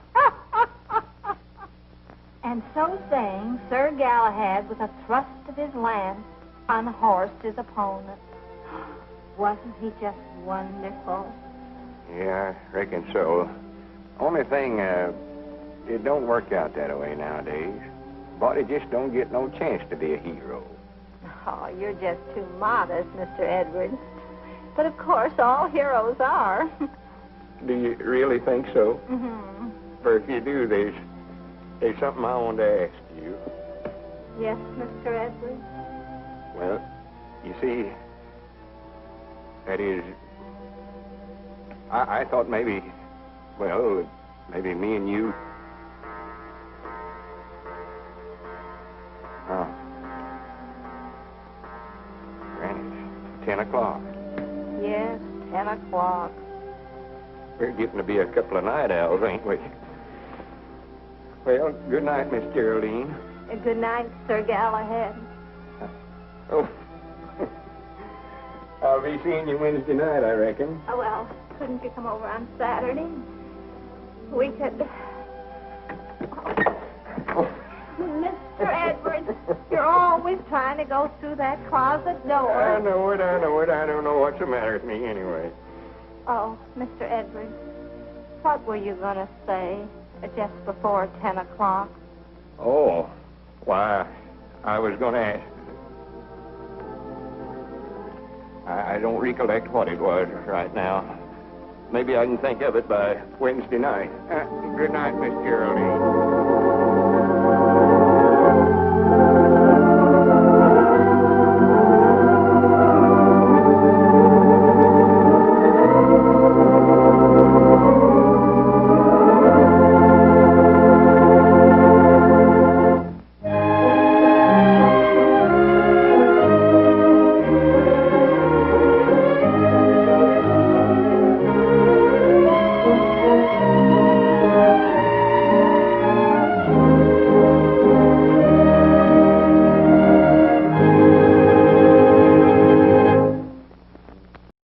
And so saying, Sir Galahad, with a thrust of his lance, unhorsed his opponent. Wasn't he just wonderful? Yeah, I reckon so. Only thing, it don't work out that way nowadays. Body just don't get no chance to be a hero. Oh, you're just too modest, Mr. Edwards. But of course, all heroes are. Do you really think so? Mm-hmm. For if you do, there's something I want to ask you. Yes, Mr. Edwards? Well, you see, that is, I thought maybe me and you... Oh. Granny, 10 o'clock. Yes, 10 o'clock. We're getting to be a couple of night owls, ain't we? Well, good night, Miss Geraldine. Good night, Sir Galahad. Oh. I'll be seeing you Wednesday night, I reckon. Oh, well, couldn't you come over on Saturday? We could... Oh. Mr. Edwards, you're always trying to go through that closet door. I know it. I don't know what's the matter with me anyway. Oh, Mr. Edwards, what were you going to say just before 10 o'clock? Oh, why, I was going to ask. I don't recollect what it was right now. Maybe I can think of it by Wednesday night. Good night, Miss Geraldine.